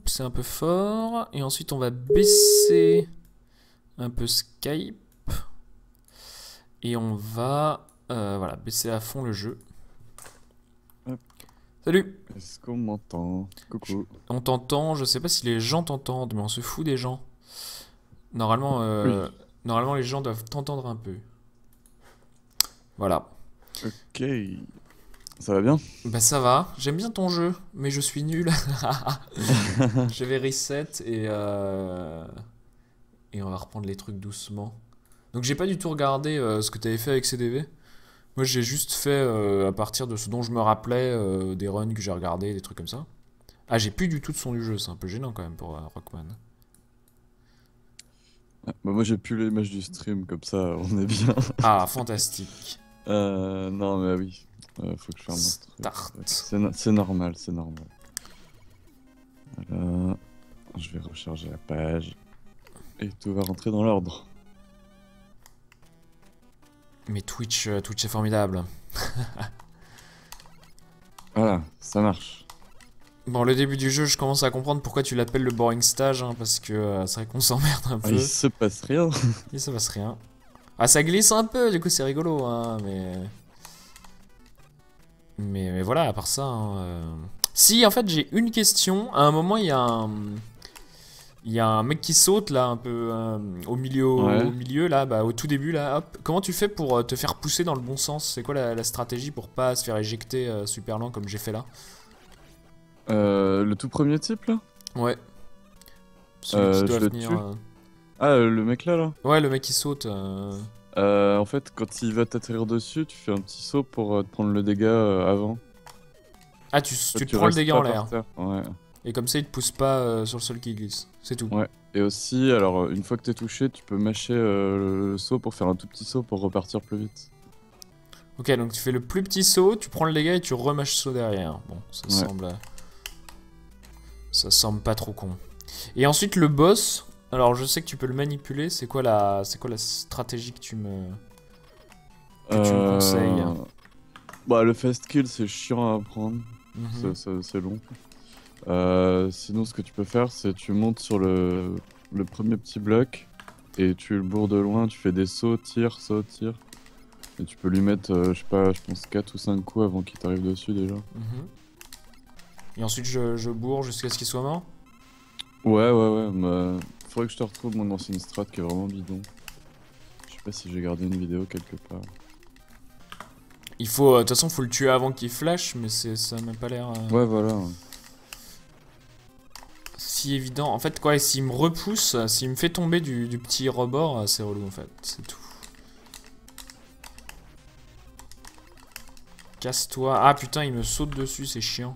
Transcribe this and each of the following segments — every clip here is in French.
c'est un peu fort. Et ensuite, on va baisser un peu Skype. Et on va voilà, baisser à fond le jeu. Hop. Salut! Est-ce qu'on m'entend? Coucou. On t'entend, je sais pas si les gens t'entendent, mais on se fout des gens. Normalement, Oui. normalement les gens doivent t'entendre un peu. Voilà. Ok. Ça va bien? Bah ça va, j'aime bien ton jeu, mais je suis nul. Je vais reset et on va reprendre les trucs doucement. Donc j'ai pas du tout regardé ce que t'avais fait avec CDV. Moi j'ai juste fait à partir de ce dont je me rappelais, des runs que j'ai regardé, des trucs comme ça. Ah j'ai plus du tout de son du jeu, c'est un peu gênant quand même pour Rockman. Ah, bah moi j'ai plus l'image du stream, comme ça on est bien. Ah fantastique. Non mais oui, faut que je ferme un truc. Start. C'est normal, c'est normal. Voilà. Je vais recharger la page. Et tout va rentrer dans l'ordre. Mais Twitch, Twitch est formidable. Voilà, ça marche. Bon, le début du jeu, je commence à comprendre pourquoi tu l'appelles le boring stage, hein, parce que c'est vrai qu'on s'emmerde un Ah, il peu. se passe rien. Et ça passe rien. Ah, ça glisse un peu, du coup c'est rigolo, hein, mais... Mais voilà, à part ça... hein, Si, en fait, j'ai une question. À un moment, il y a un... Il y a un mec qui saute, là, un peu Ouais. au milieu, là, bah, au tout début, là, hop. Comment tu fais pour te faire pousser dans le bon sens? C'est quoi la stratégie pour pas se faire éjecter super lent comme j'ai fait là? Le tout premier type là? Ouais. Celui qui doit Je le venir... tue. Ah, le mec là? Ouais, le mec qui saute... En fait, quand il va t'atterrir dessus, tu fais un petit saut pour te prendre le dégât avant. Ah, En fait, tu te tu prends le restes dégât en pas par l'air. terre. Ouais. Et comme ça, il te pousse pas sur le sol qui glisse. C'est tout. Ouais. Et aussi, alors, une fois que t'es touché, tu peux mâcher le saut pour faire un tout petit saut pour repartir plus vite. Ok, donc tu fais le plus petit saut, tu prends le dégât et tu remâches saut derrière. Bon, ça Ouais. semble... Ça semble pas trop con. Et ensuite, le boss... Alors, je sais que tu peux le manipuler. C'est quoi la stratégie que tu me conseilles? Bah, le fast kill, c'est chiant à apprendre. Mhm. C'est long. Sinon, ce que tu peux faire, c'est tu montes sur le premier petit bloc et tu le bourres de loin, tu fais des sauts, tir, saut, tir. Et tu peux lui mettre, je sais pas, je pense 4 ou 5 coups avant qu'il t'arrive dessus déjà. Mhm. Et ensuite, je bourre jusqu'à ce qu'il soit mort? Ouais, bah, faudrait que je te retrouve mon ancienne strat qui est vraiment bidon. Je sais pas si j'ai gardé une vidéo quelque part. Il faut... De toute façon, faut le tuer avant qu'il flash, mais ça n'a pas l'air... Ouais, voilà. si évident. En fait, quoi, s'il me repousse, s'il me fait tomber du petit rebord, c'est relou en fait, c'est tout. Casse-toi. Ah putain, il me saute dessus, c'est chiant.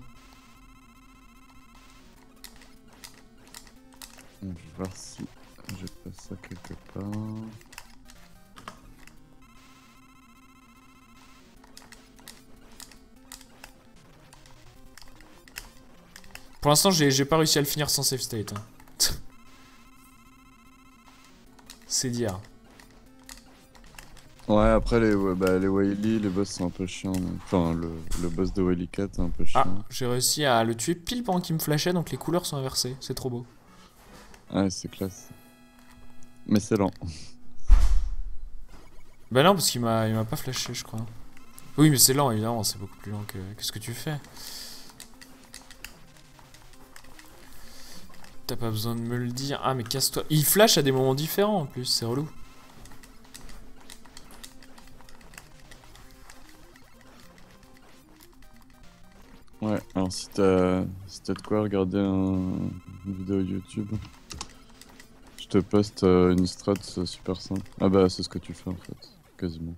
Je vais voir si j'ai pas ça quelque part. Pour l'instant, j'ai pas réussi à le finir sans save state. Hein. C'est dire. Ouais, après les Wily, les boss sont un peu chiants. Enfin, le boss de Wily 4 est un peu Ah, chiant. j'ai réussi à le tuer pile pendant qu'il me flashait, donc les couleurs sont inversées. C'est trop beau. Ouais, c'est classe. Mais c'est lent. Bah non, parce qu'il m'a pas flashé, je crois. Oui, mais c'est lent, évidemment, c'est beaucoup plus lent que... Qu'est-ce que tu fais? T'as pas besoin de me le dire. Ah, mais casse-toi. Il flash à des moments différents, en plus, c'est relou. Ouais, alors si t'as de quoi regarder une vidéo YouTube, je te poste une strat super simple. Ah bah c'est ce que tu fais en fait, quasiment.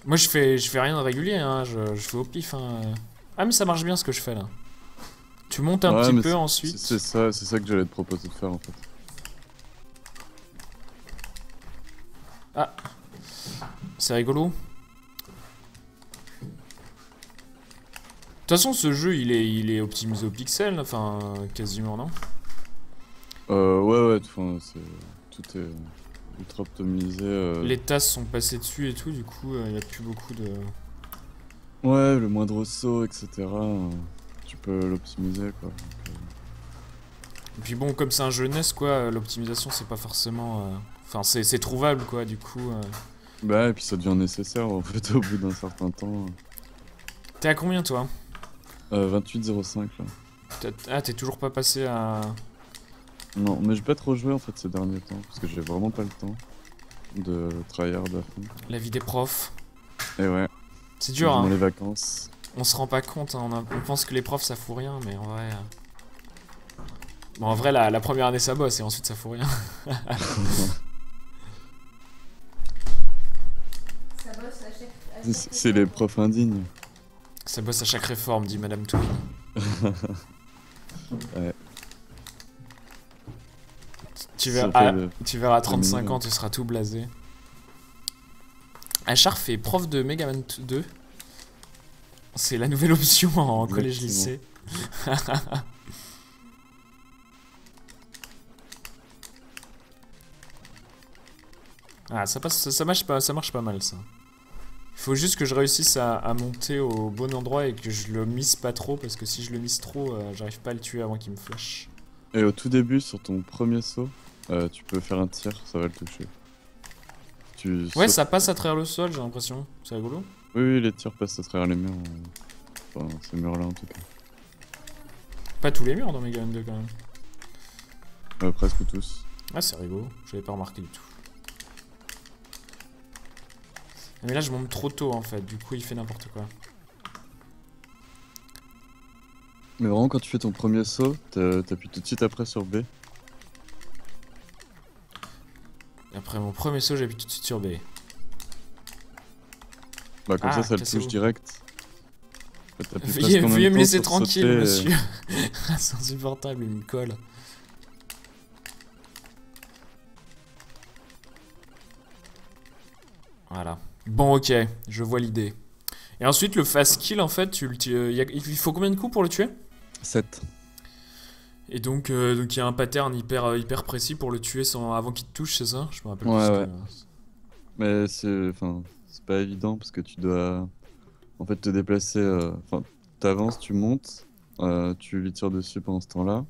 Moi, je fais rien de régulier, hein. Je fais au pif, hein. Ah, mais ça marche bien ce que je fais là. Tu montes un Ouais petit mais peu ensuite. c'est ça que j'allais te proposer de faire en fait. Ah, c'est rigolo. De toute façon, ce jeu, il est optimisé au pixel, enfin, quasiment, non? Ouais, enfin, tout est ultra optimisé. Les tasses sont passées dessus et tout, du coup, il n'y a plus beaucoup de... Ouais, le moindre saut, etc. Tu peux l'optimiser, quoi. Et puis bon, comme c'est un jeu NES, quoi, l'optimisation c'est pas forcément. Enfin, c'est trouvable, quoi, du coup. Bah, et puis ça devient nécessaire, en fait, au bout d'un certain temps. T'es à combien, toi? 28,05 là. Ah, t'es toujours pas passé à. Non, mais j'ai pas trop joué en fait ces derniers temps, parce que j'ai vraiment pas le temps de tryhard à fond. La vie des profs. Et ouais, C'est dur, vivement hein. les vacances. On se rend pas compte, hein. On pense que les profs ça fout rien, mais en vrai. Bon, en vrai, la première année ça bosse et ensuite ça fout rien. Ça bosse à chaque C'est les profs indignes. Ça bosse à chaque réforme, dit Madame Twin. Ouais. Tu Ça verras, fait le- tu verras à 35 minimum. ans, tu seras tout blasé. Achar fait prof de Megaman 2. C'est la nouvelle option en collège-lycée. Ah, ça passe, ça marche pas mal ça. Il faut juste que je réussisse à monter au bon endroit et que je le mise pas trop, parce que si je le mise trop, j'arrive pas à le tuer avant qu'il me flash. Et au tout début, sur ton premier saut, tu peux faire un tir, ça va le toucher. Tu Ouais, sautes- ça passe à travers le sol, j'ai l'impression. C'est rigolo. Oui, oui, les tirs passent à travers les murs. Enfin, ces murs-là en tout cas. Pas tous les murs dans Megaman 2 quand même. Presque tous. Ah, c'est rigolo, j'avais pas remarqué du tout. Mais là, je monte trop tôt en fait, du coup, il fait n'importe quoi. Mais vraiment, quand tu fais ton premier saut, t'appuies tout de suite après sur B. Et après mon premier saut, j'appuie tout de suite sur B. Bah, comme Ah, ça le cassez-vous. touche direct. En fait, t'appuies Veuillez, presque en même veuillez me temps laisser sur tranquille, sauter, monsieur. C'est insupportable, il me colle. Voilà. Bon, ok, je vois l'idée. Et ensuite, le fast kill, en fait, il faut combien de coups pour le tuer? 7. Et donc, il y a un pattern hyper précis pour le tuer avant qu'il te touche, c'est ça? Je me rappelle Ouais, plus. ouais. Mais c'est pas évident parce que tu dois en fait te déplacer. Enfin, t'avances, tu montes, tu lui tires dessus pendant ce temps-là.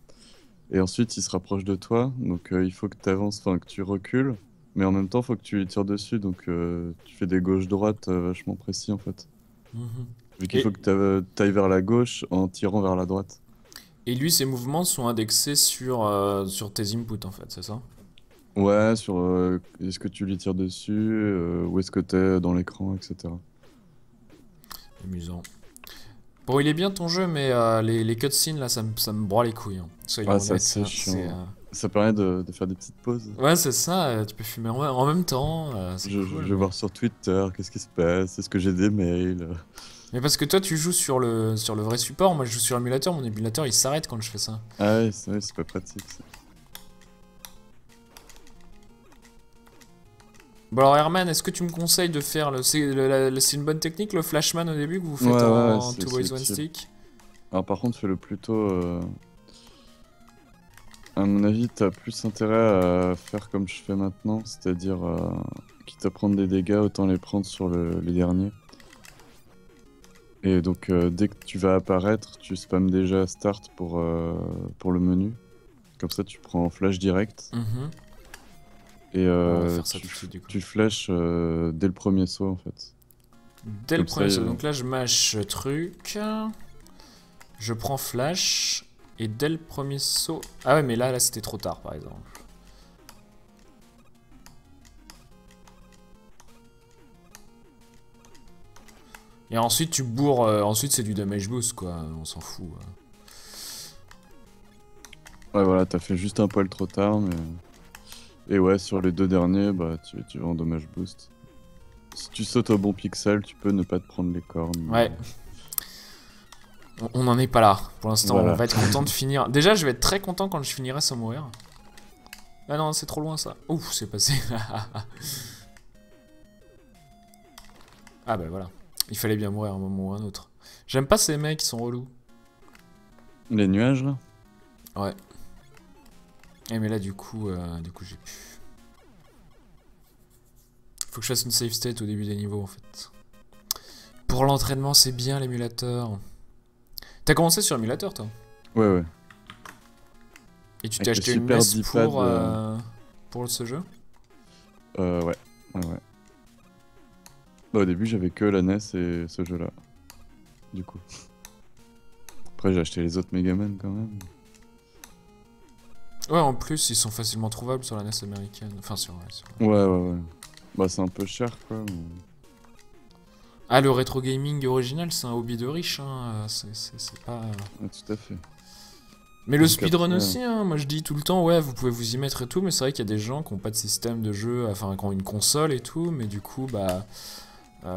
Et ensuite, il se rapproche de toi. Donc, il faut que tu avances, enfin, que tu recules. Mais en même temps, il faut que tu lui tires dessus. Donc, tu fais des gauches-droites vachement précis en fait. Mhm. Vu qu'il Et- faut que tu ailles vers la gauche en tirant vers la droite. Et lui, ses mouvements sont indexés sur tes inputs, en fait, c'est ça? Ouais, sur est-ce que tu lui tires dessus, où est-ce que t'es dans l'écran, etc. Amusant. Bon, il est bien ton jeu, mais les cutscenes, là, ça me broie les couilles, hein. Soyons Ah, c'est honnêtes. assez Hein, chiant. Ça permet de faire des petites pauses. Ouais, c'est ça, tu peux fumer en même temps, c'est Je cool. vais voir sur Twitter, qu'est-ce qui se passe, est-ce que j'ai des mails? Mais parce que toi, tu joues sur le vrai support, moi je joue sur l'émulateur, mon émulateur il s'arrête quand je fais ça. Ah ouais, c'est pas pratique ça. Bon alors Herman, est-ce que tu me conseilles de faire c'est une bonne technique le flashman au début que vous faites Ouais, en ouais, two ways c'est one utile. stick? Alors par contre, fais-le plutôt... À mon avis, t'as plus intérêt à faire comme je fais maintenant, c'est-à-dire quitte à prendre des dégâts, autant les prendre sur les derniers. Et donc dès que tu vas apparaître, tu spams déjà start pour le menu. Comme ça, tu prends flash direct. Mhm. Et On va faire ça tout de suite du coup. tu flashes dès le premier saut en fait. Dès le Comme ça, premier saut, donc là je mâche truc, je prends flash, et dès le premier saut... Ah ouais mais là c'était trop tard par exemple. Et ensuite tu bourres, ensuite c'est du damage boost quoi, on s'en fout. Ouais voilà, t'as fait juste un poil trop tard, mais... Et ouais, sur les deux derniers, bah tu vas en dommage boost. Si tu sautes au bon pixel, tu peux ne pas te prendre les cornes. Ouais. On n'en est pas là. Pour l'instant, Voilà. on va être content de finir. Déjà, je vais être très content quand je finirai sans mourir. Ah non, c'est trop loin ça. Ouf, c'est passé. Ah bah voilà. Il fallait bien mourir à un moment ou à un autre. J'aime pas ces mecs qui sont relous. Les nuages là? Ouais. Eh mais là du coup j'ai pu. Faut que je fasse une save state au début des niveaux en fait. Pour l'entraînement, c'est bien l'émulateur. T'as commencé sur émulateur, toi? Ouais. Et tu Avec t'es le acheté une super NES D-pad, pour ce jeu? Ouais. Bah, au début, j'avais que la NES et ce jeu-là. Du coup. Après, j'ai acheté les autres Megaman quand même. Ouais, en plus, ils sont facilement trouvables sur la NES américaine. Enfin, sur... Ouais. Bah, c'est un peu cher, quoi. Mais... Ah, le rétro gaming original, c'est un hobby de riche, hein. C'est pas... Ouais, tout à fait. Mais le Donc speedrun après, aussi, hein. Moi je dis tout le temps, ouais, vous pouvez vous y mettre et tout, mais c'est vrai qu'il y a des gens qui ont pas de système de jeu, enfin, qui ont une console et tout, mais du coup, bah...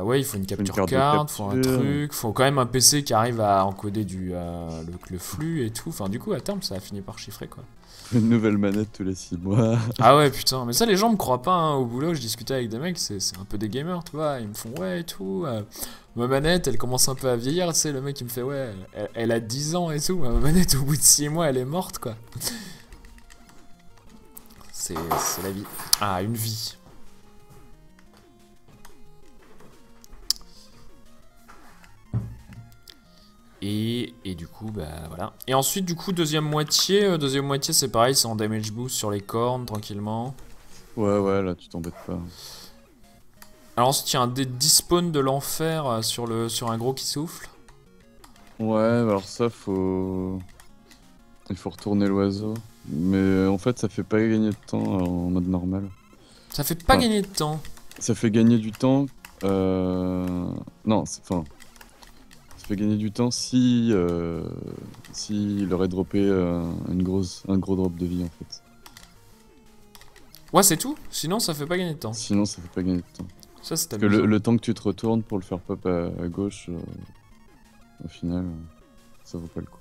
ouais, il faut une capture carte de card, faut un capture. truc, faut quand même un PC qui arrive à encoder le flux et tout. Enfin, du coup, à terme, ça a fini par chiffrer, quoi. Une nouvelle manette tous les 6 mois. Ah ouais, putain, mais ça, les gens me croient pas, hein. Au boulot, je discutais avec des mecs, c'est un peu des gamers, tu vois, ils me font ouais et tout. Ma manette, elle commence un peu à vieillir, tu sais, le mec, il me fait ouais, elle a 10 ans et tout, ma manette, au bout de 6 mois, elle est morte, quoi. C'est la vie. Ah, une vie. Et du coup, bah voilà. Et ensuite, du coup, deuxième moitié c'est pareil, c'est en damage boost sur les cornes, tranquillement. Ouais, là, tu t'embêtes pas. Alors ensuite, il y a un despawn de l'enfer sur un gros qui souffle. Ouais, alors ça, faut... Il faut retourner l'oiseau. Mais en fait, ça fait pas gagner de temps en mode normal. Ça fait pas Enfin, gagner de temps. Ça fait gagner du temps... Non, enfin... Ça fait gagner du temps si... si il aurait droppé un gros drop de vie, en fait. Ouais, c'est tout. Sinon, ça fait pas gagner de temps. Sinon, ça fait pas gagner de temps. Ça, c'est Parce que amusant. le temps que tu te retournes pour le faire pop à gauche, au final, ça vaut pas le coup.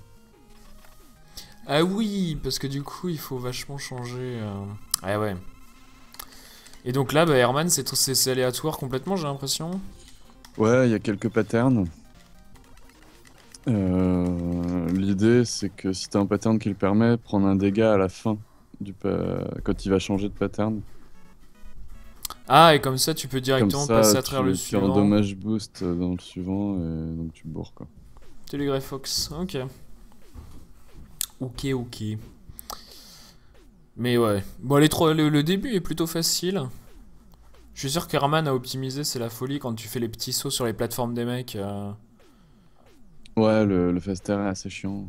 Ah oui, parce que du coup, il faut vachement changer. Ah ouais. Et donc là, bah, Herman, c'est aléatoire complètement, j'ai l'impression. Ouais, il y a quelques patterns. L'idée, c'est que si t'as un pattern qui le permet, prendre un dégât à la fin quand il va changer de pattern. Ah, et comme ça, tu peux Comme directement ça, passer à travers le tu as un suivant. dommage boost dans le suivant et donc tu bourres quoi. Telegraph-Fox, ok. Ok. Mais ouais. Bon, le début est plutôt facile. Je suis sûr qu'Herman a optimisé, c'est la folie quand tu fais les petits sauts sur les plateformes des mecs. Ouais, le faster est assez chiant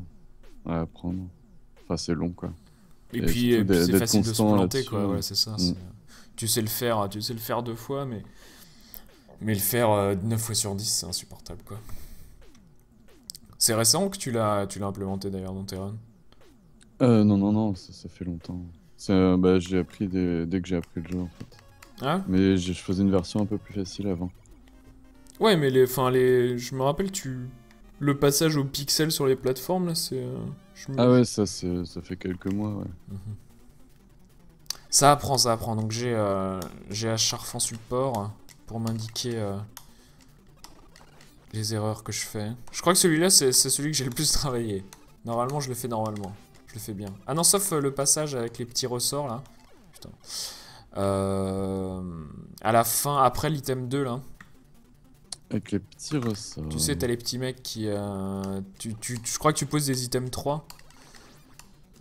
à apprendre. Enfin, c'est long quoi. Et Et puis, surtout c'est d'être facile de se constant planter, quoi. là-dessus. Ouais, c'est ça. Mm. Tu sais le faire 2 fois, mais le faire 9 fois sur 10, c'est insupportable, quoi. C'est récent que tu l'as implémenté d'ailleurs dans tes runs. Non, ça fait longtemps. Bah, j'ai appris dès que j'ai appris le jeu en fait. Ah Mais je faisais une version un peu plus facile avant. ouais, mais je me rappelle, le passage aux pixels sur les plateformes, là, c'est... Ah ouais, ça fait quelques mois, ouais. Mhm. Ça apprend. Donc j'ai Acharf en support pour m'indiquer les erreurs que je fais. Je crois que celui-là, c'est celui que j'ai le plus travaillé. Normalement, je le fais normalement. Je le fais bien. Ah non, sauf le passage avec les petits ressorts, là. Putain. À la fin, après l'item 2, là. Avec les petits ressorts. Tu sais, t'as les petits mecs qui... je crois que tu poses des items 3.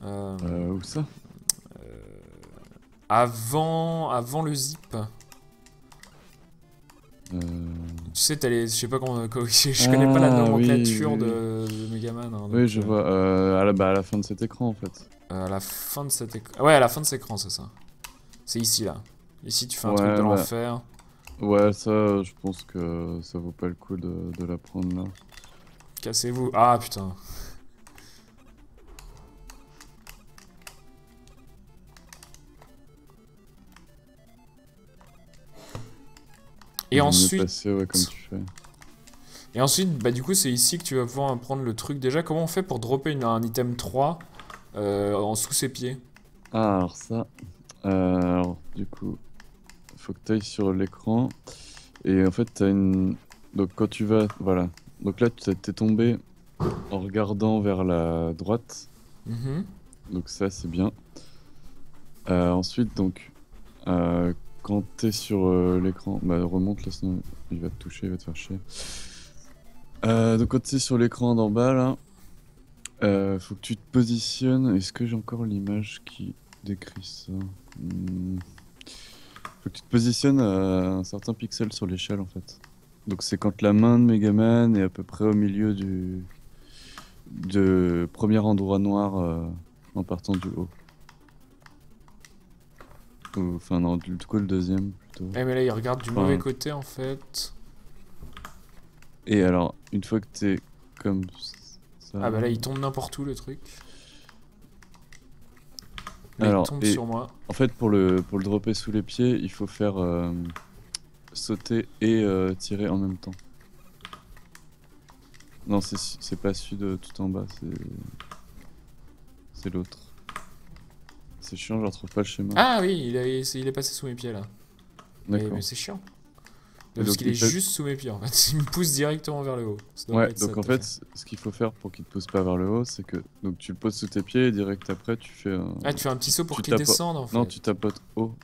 Où ça? Avant le zip. Euh... Tu sais, t'as les... Je sais pas comment... Je connais pas la nomenclature oui. de Megaman. Hein, Oui, donc, je vois. À la fin de cet écran, en fait. à la fin de cet écran... Ouais, à la fin de cet écran, c'est ça. C'est ici, là. Ici, tu fais un Ouais, truc de bah, l'enfer. Ouais, ça, je pense que ça vaut pas le coup de la prendre là. Cassez-vous. Ah, putain. Et Vaut mieux ensuite... passer, ouais, comme tu fais. Et ensuite, bah du coup, c'est ici que tu vas pouvoir prendre le truc. Déjà, comment on fait pour dropper un item 3 en sous ses pieds? Ah, alors ça. Alors, du coup, faut que tu ailles sur l'écran. Et en fait, t'as une. Donc, quand tu vas. Voilà. Donc là, t'es tombé en regardant vers la droite. Mhm. Donc, ça, c'est bien. Ensuite, donc, quand t'es sur l'écran, bah remonte là, sinon il va te toucher, il va te faire chier. Donc quand tu es sur l'écran d'en bas là, faut que tu te positionnes. Est-ce que j'ai encore l'image qui décrit ça? Faut que tu te positionnes à un certain pixel sur l'échelle en fait. Donc c'est quand la main de Megaman est à peu près au milieu de premier endroit noir en partant du haut. Enfin non, du coup le deuxième plutôt. Eh mais là il regarde du Enfin, mauvais côté en fait. Et alors, une fois que t'es comme ça... Ah bah là il tombe n'importe où le truc. Là Alors, il tombe et sur moi. en fait pour le dropper sous les pieds, il faut faire sauter et tirer en même temps. Non, c'est pas celui de tout en bas, c'est l'autre. C'est chiant, je retrouve pas le schéma. Ah oui, il est passé sous mes pieds là. Mais D'accord. c'est chiant. Et Parce donc, qu'il est juste sous mes pieds en fait. Il me pousse directement vers le haut. Ça doit Ouais, pas être ça, donc en tout à fait, ce qu'il faut faire pour qu'il te pousse pas vers le haut, c'est que donc tu le poses sous tes pieds et direct après tu fais un... Ah, tu fais un petit saut pour tu qu'il descende en fait. Non, tu tapotes haut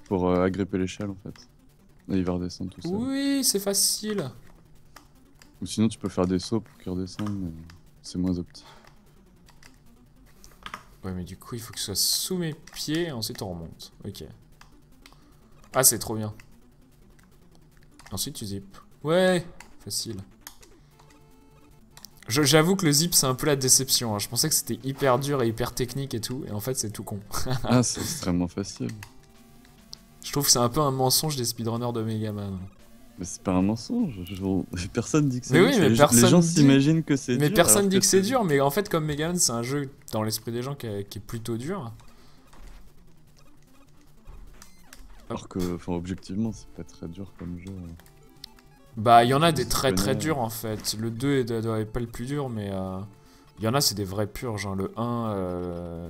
pour agripper l'échelle en fait. Et il va redescendre tout seul. Oui, c'est facile. Ou sinon tu peux faire des sauts pour qu'il redescende, mais c'est moins opti. Ouais, mais du coup, il faut que ce soit sous mes pieds et ensuite on remonte. Ok. Ah, c'est trop bien. Ensuite, tu zips. Ouais, facile. J'avoue que le zip, c'est un peu la déception. Hein. Je pensais que c'était hyper dur et hyper technique et tout, et en fait, c'est tout con. Ah, c'est extrêmement facile. Je trouve que c'est un peu un mensonge des speedrunners de Megaman. Mais c'est pas un mensonge. Personne dit que c'est Mais dur. oui, mais Les personne gens dit- s'imaginent que c'est dur. Mais personne alors dit que c'est dur, mais en fait, comme Megaman, c'est un jeu dans l'esprit des gens qui est plutôt dur. Alors que, enfin, objectivement, c'est pas très dur comme jeu. Bah, il y en a des Je très très connais, durs en fait. Le 2 doit être pas le plus dur, mais il y en a, c'est des vrais purges. Hein. Le 1.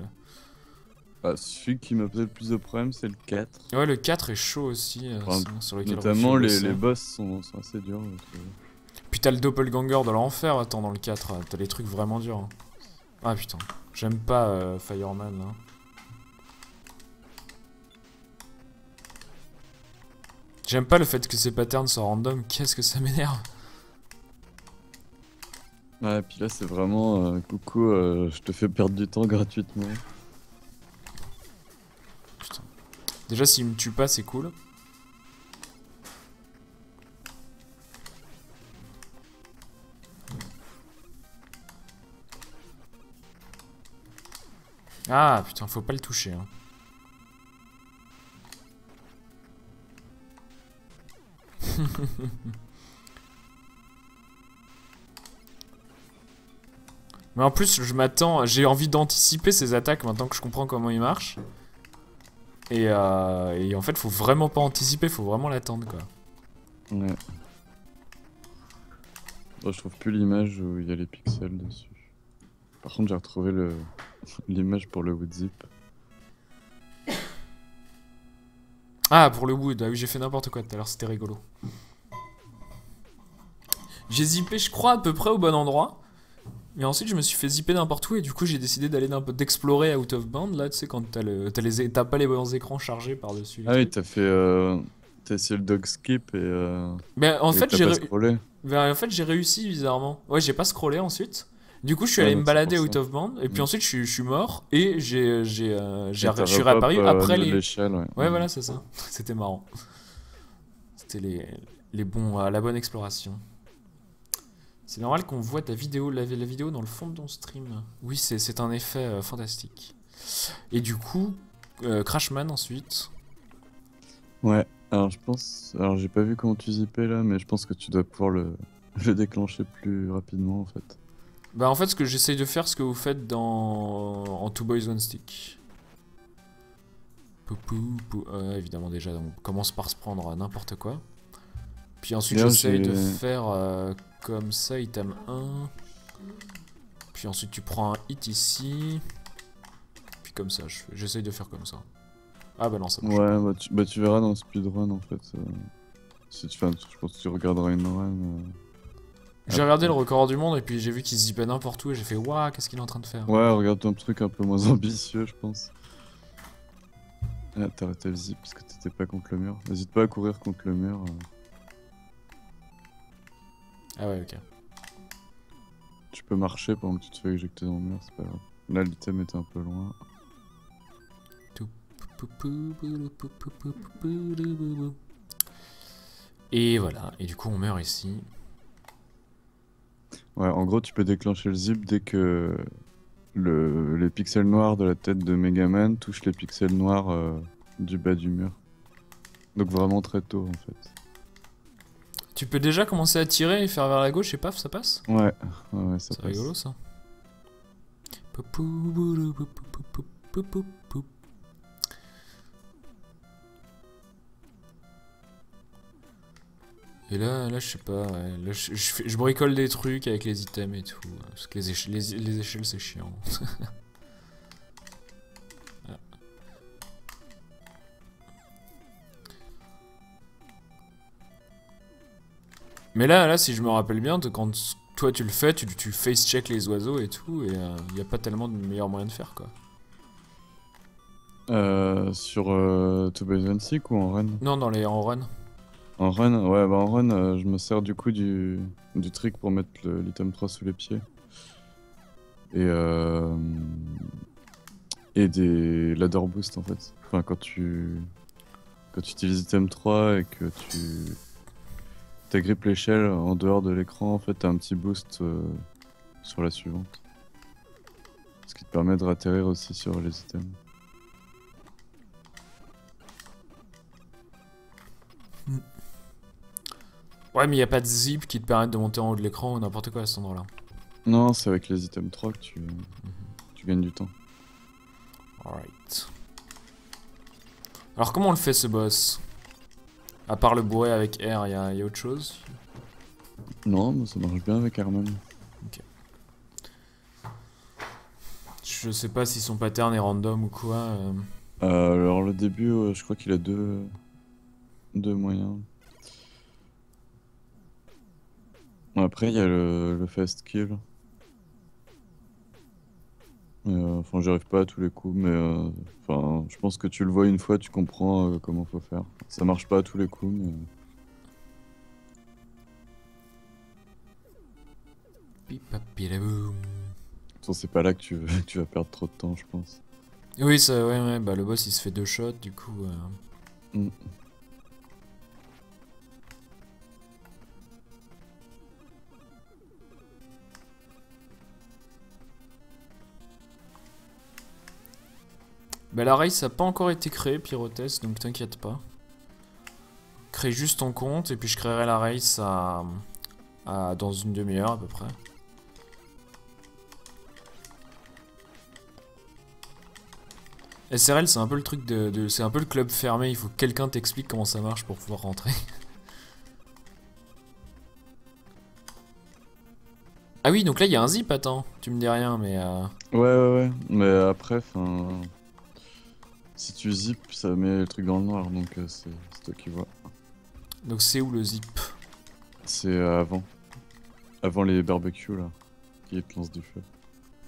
Ah, celui qui m'a posé le plus de problèmes, c'est le 4. Ouais, le 4 est chaud aussi, Enfin, sur lequel notamment, Ruffy les bossait. boss sont assez durs. Puis t'as le doppelganger de l'enfer, attends, dans le 4. T'as des trucs vraiment durs. Hein. Ah putain, j'aime pas Fireman là. J'aime pas le fait que ces patterns soient random, qu'est-ce que ça m'énerve. Ouais, puis là, c'est vraiment coucou, je te fais perdre du temps gratuitement. Putain. Déjà, s'il me tue pas, c'est cool. Ah putain, faut pas le toucher. Hein. Mais en plus, je m'attends, j'ai envie d'anticiper ces attaques maintenant que je comprends comment ils marchent. Et en fait, faut vraiment pas anticiper, faut vraiment l'attendre quoi. Ouais. Bon, je trouve plus l'image où il y a les pixels dessus. Par contre, j'ai retrouvé l'image pour le wood zip. Ah, pour le wood, ah oui, j'ai fait n'importe quoi tout à l'heure, c'était rigolo. J'ai zippé, je crois, à peu près au bon endroit. Mais ensuite, je me suis fait zipper n'importe où et du coup, j'ai décidé d'aller d'explorer Out of Bound. Là, tu sais, quand t'as pas les bons écrans chargés par-dessus. les Ah oui, trucs. t'as fait. T'as essayé le dog skip et. Mais en et fait, t'as j'ai pas scrollé. j'ai réussi bizarrement. Ouais, j'ai pas scrollé ensuite. Du coup, je suis Ouais, allé me donc c'est balader pour Out ça. of Bound et puis Mm. ensuite, je suis mort et je suis Et t'as réapparu repop, après les. l'échelle, ouais. Ouais, voilà, c'est ça. C'était marrant. C'était les bons, la bonne exploration. C'est normal qu'on voit ta vidéo, la vidéo dans le fond de ton stream. Oui, c'est un effet fantastique. Et du coup, Crashman ensuite. Ouais, alors je pense. Alors j'ai pas vu comment tu zippais là, mais je pense que tu dois pouvoir le déclencher plus rapidement en fait. Bah en fait, ce que j'essaye de faire, ce que vous faites en Two Boys One Stick. Évidemment déjà, on commence par se prendre à n'importe quoi. Puis ensuite D'ailleurs, j'essaye de j'ai- faire comme ça, item 1. Puis ensuite tu prends un hit ici. Puis comme ça, j'essaye de faire comme ça. Ah bah non, ça marche pas. Ouais, tu verras dans le speedrun en fait. Si tu fais je pense que tu regarderas une run. J'ai regardé le record du monde et puis j'ai vu qu'il zippait n'importe où et j'ai fait waouh, qu'est-ce qu'il est en train de faire? Ouais, regarde un truc un peu moins ambitieux, je pense. Ah, t'as arrêté le zip parce que t'étais pas contre le mur. N'hésite pas à courir contre le mur. Ah ouais, ok. Tu peux marcher pendant que tu te fais éjecter dans le mur, c'est pas grave. Là, l'item était un peu loin. Et voilà, et du coup on meurt ici. Ouais, en gros, tu peux déclencher le zip dès que les pixels noirs de la tête de Megaman touchent les pixels noirs du bas du mur. Donc vraiment très tôt, en fait. Tu peux déjà commencer à tirer et faire vers la gauche et paf, ça passe? Ouais, ouais, ça C'est passe. rigolo ça. Et là, je sais pas, ouais, là, je bricole des trucs avec les items et tout. Parce que les échelles, c'est chiant. Voilà. Mais là, si je me rappelle bien, quand toi tu le fais, tu face-check les oiseaux et tout, et il n'y a pas tellement de meilleur moyen de faire, quoi. Sur To Base and Seek ou en run? Non, en run. En run, ouais, bah en run, je me sers du coup du trick pour mettre l'item 3 sous les pieds. Et des ladder boost en fait. Enfin, quand tu utilises item 3 et que tu t'agrippes l'échelle en dehors de l'écran, en fait, t'as un petit boost sur la suivante. Ce qui te permet de ratterrir aussi sur les items. Ouais, mais il n'y a pas de zip qui te permette de monter en haut de l'écran ou n'importe quoi à cet endroit-là. Non, c'est avec les items 3 que tu gagnes du temps. Alright. Alors comment on le fait ce boss? À part le bourrer avec R, y a autre chose? Non, mais ça marche bien avec Herman. Ok. Je sais pas si son pattern est random ou quoi. Alors le début, je crois qu'il a deux moyens. Après, il y a le fast kill. Enfin, j'y arrive pas à tous les coups, mais enfin, je pense que tu le vois une fois, tu comprends comment faut faire. Ça marche pas à tous les coups, mais... Pipapilaboum. De toute façon, c'est pas là que tu vas perdre trop de temps, je pense. Oui, ça, ouais, bah le boss il se fait 2 shots, du coup. Mm. Bah la race a pas encore été créée, Pyrotest, donc t'inquiète pas. Crée juste ton compte et puis je créerai la race dans une demi-heure à peu près. SRL c'est un peu le truc c'est un peu le club fermé, il faut que quelqu'un t'explique comment ça marche pour pouvoir rentrer. Ah oui, donc là il y a un zip, attends, tu me dis rien, mais Ouais, mais après, enfin... Si tu zip, ça met le truc dans le noir, donc c'est toi qui vois. donc c'est où le zip? C'est avant. Avant les barbecues, là, qui te lancent du feu.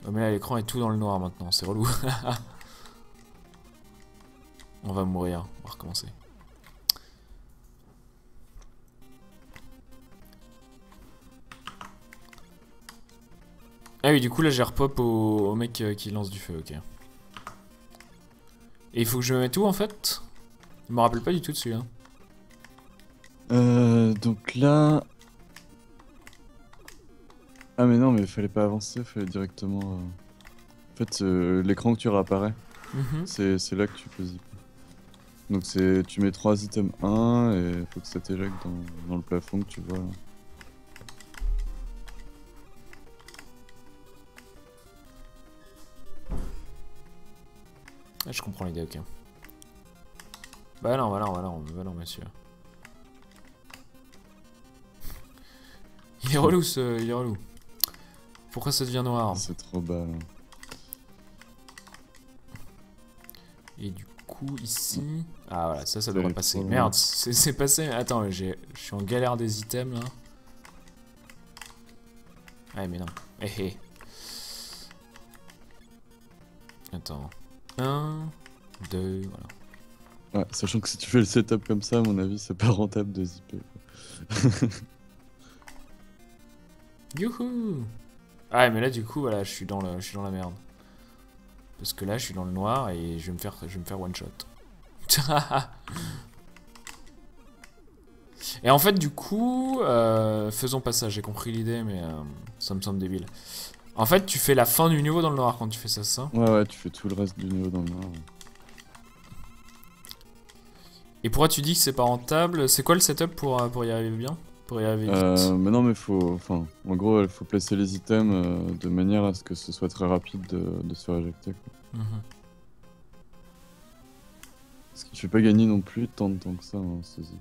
Oh, mais là l'écran est tout dans le noir maintenant, c'est relou. On va mourir, on va recommencer. Ah oui, du coup là j'ai repop au mec qui lance du feu, ok. Et il faut que je me mette où en fait? Je me rappelle pas du tout de celui-là. Donc là... Ah mais non, mais fallait pas avancer, fallait directement... En fait, l'écran que tu réapparais, c'est là que tu peux zipper. Donc tu mets 3 items 1 et faut que ça t'éjecte dans le plafond que tu vois là. Ah, je comprends l'idée, ok. Bah non, monsieur. Il est relou il est relou. Pourquoi ça devient noir? C'est trop bas là. Et du coup ici... Ah voilà, ça devrait passer. trop Merde, c'est passé. Attends, je suis en galère des items là. Ouais mais non. Hé. Attends. 1, 2, voilà. Ouais, sachant que si tu fais le setup comme ça, à mon avis, c'est pas rentable de zipper. Youhou! Ah mais là du coup voilà, je suis dans la merde. Parce que là je suis dans le noir et je vais me faire one shot. Et en fait du coup, faisons pas ça, j'ai compris l'idée mais ça me semble débile. En fait tu fais la fin du niveau dans le noir quand tu fais ça, c'est ça? Ouais, tu fais tout le reste du niveau dans le noir. Ouais. Et pourquoi tu dis que c'est pas rentable? C'est quoi le setup pour y arriver bien? Pour y arriver vite? Mais non, mais faut. Enfin, en gros, il faut placer les items de manière à ce que ce soit très rapide de se faire éjecter. Quoi. Mhm. Ce qui fait pas gagner non plus tant de temps que ça, hein, ce zip.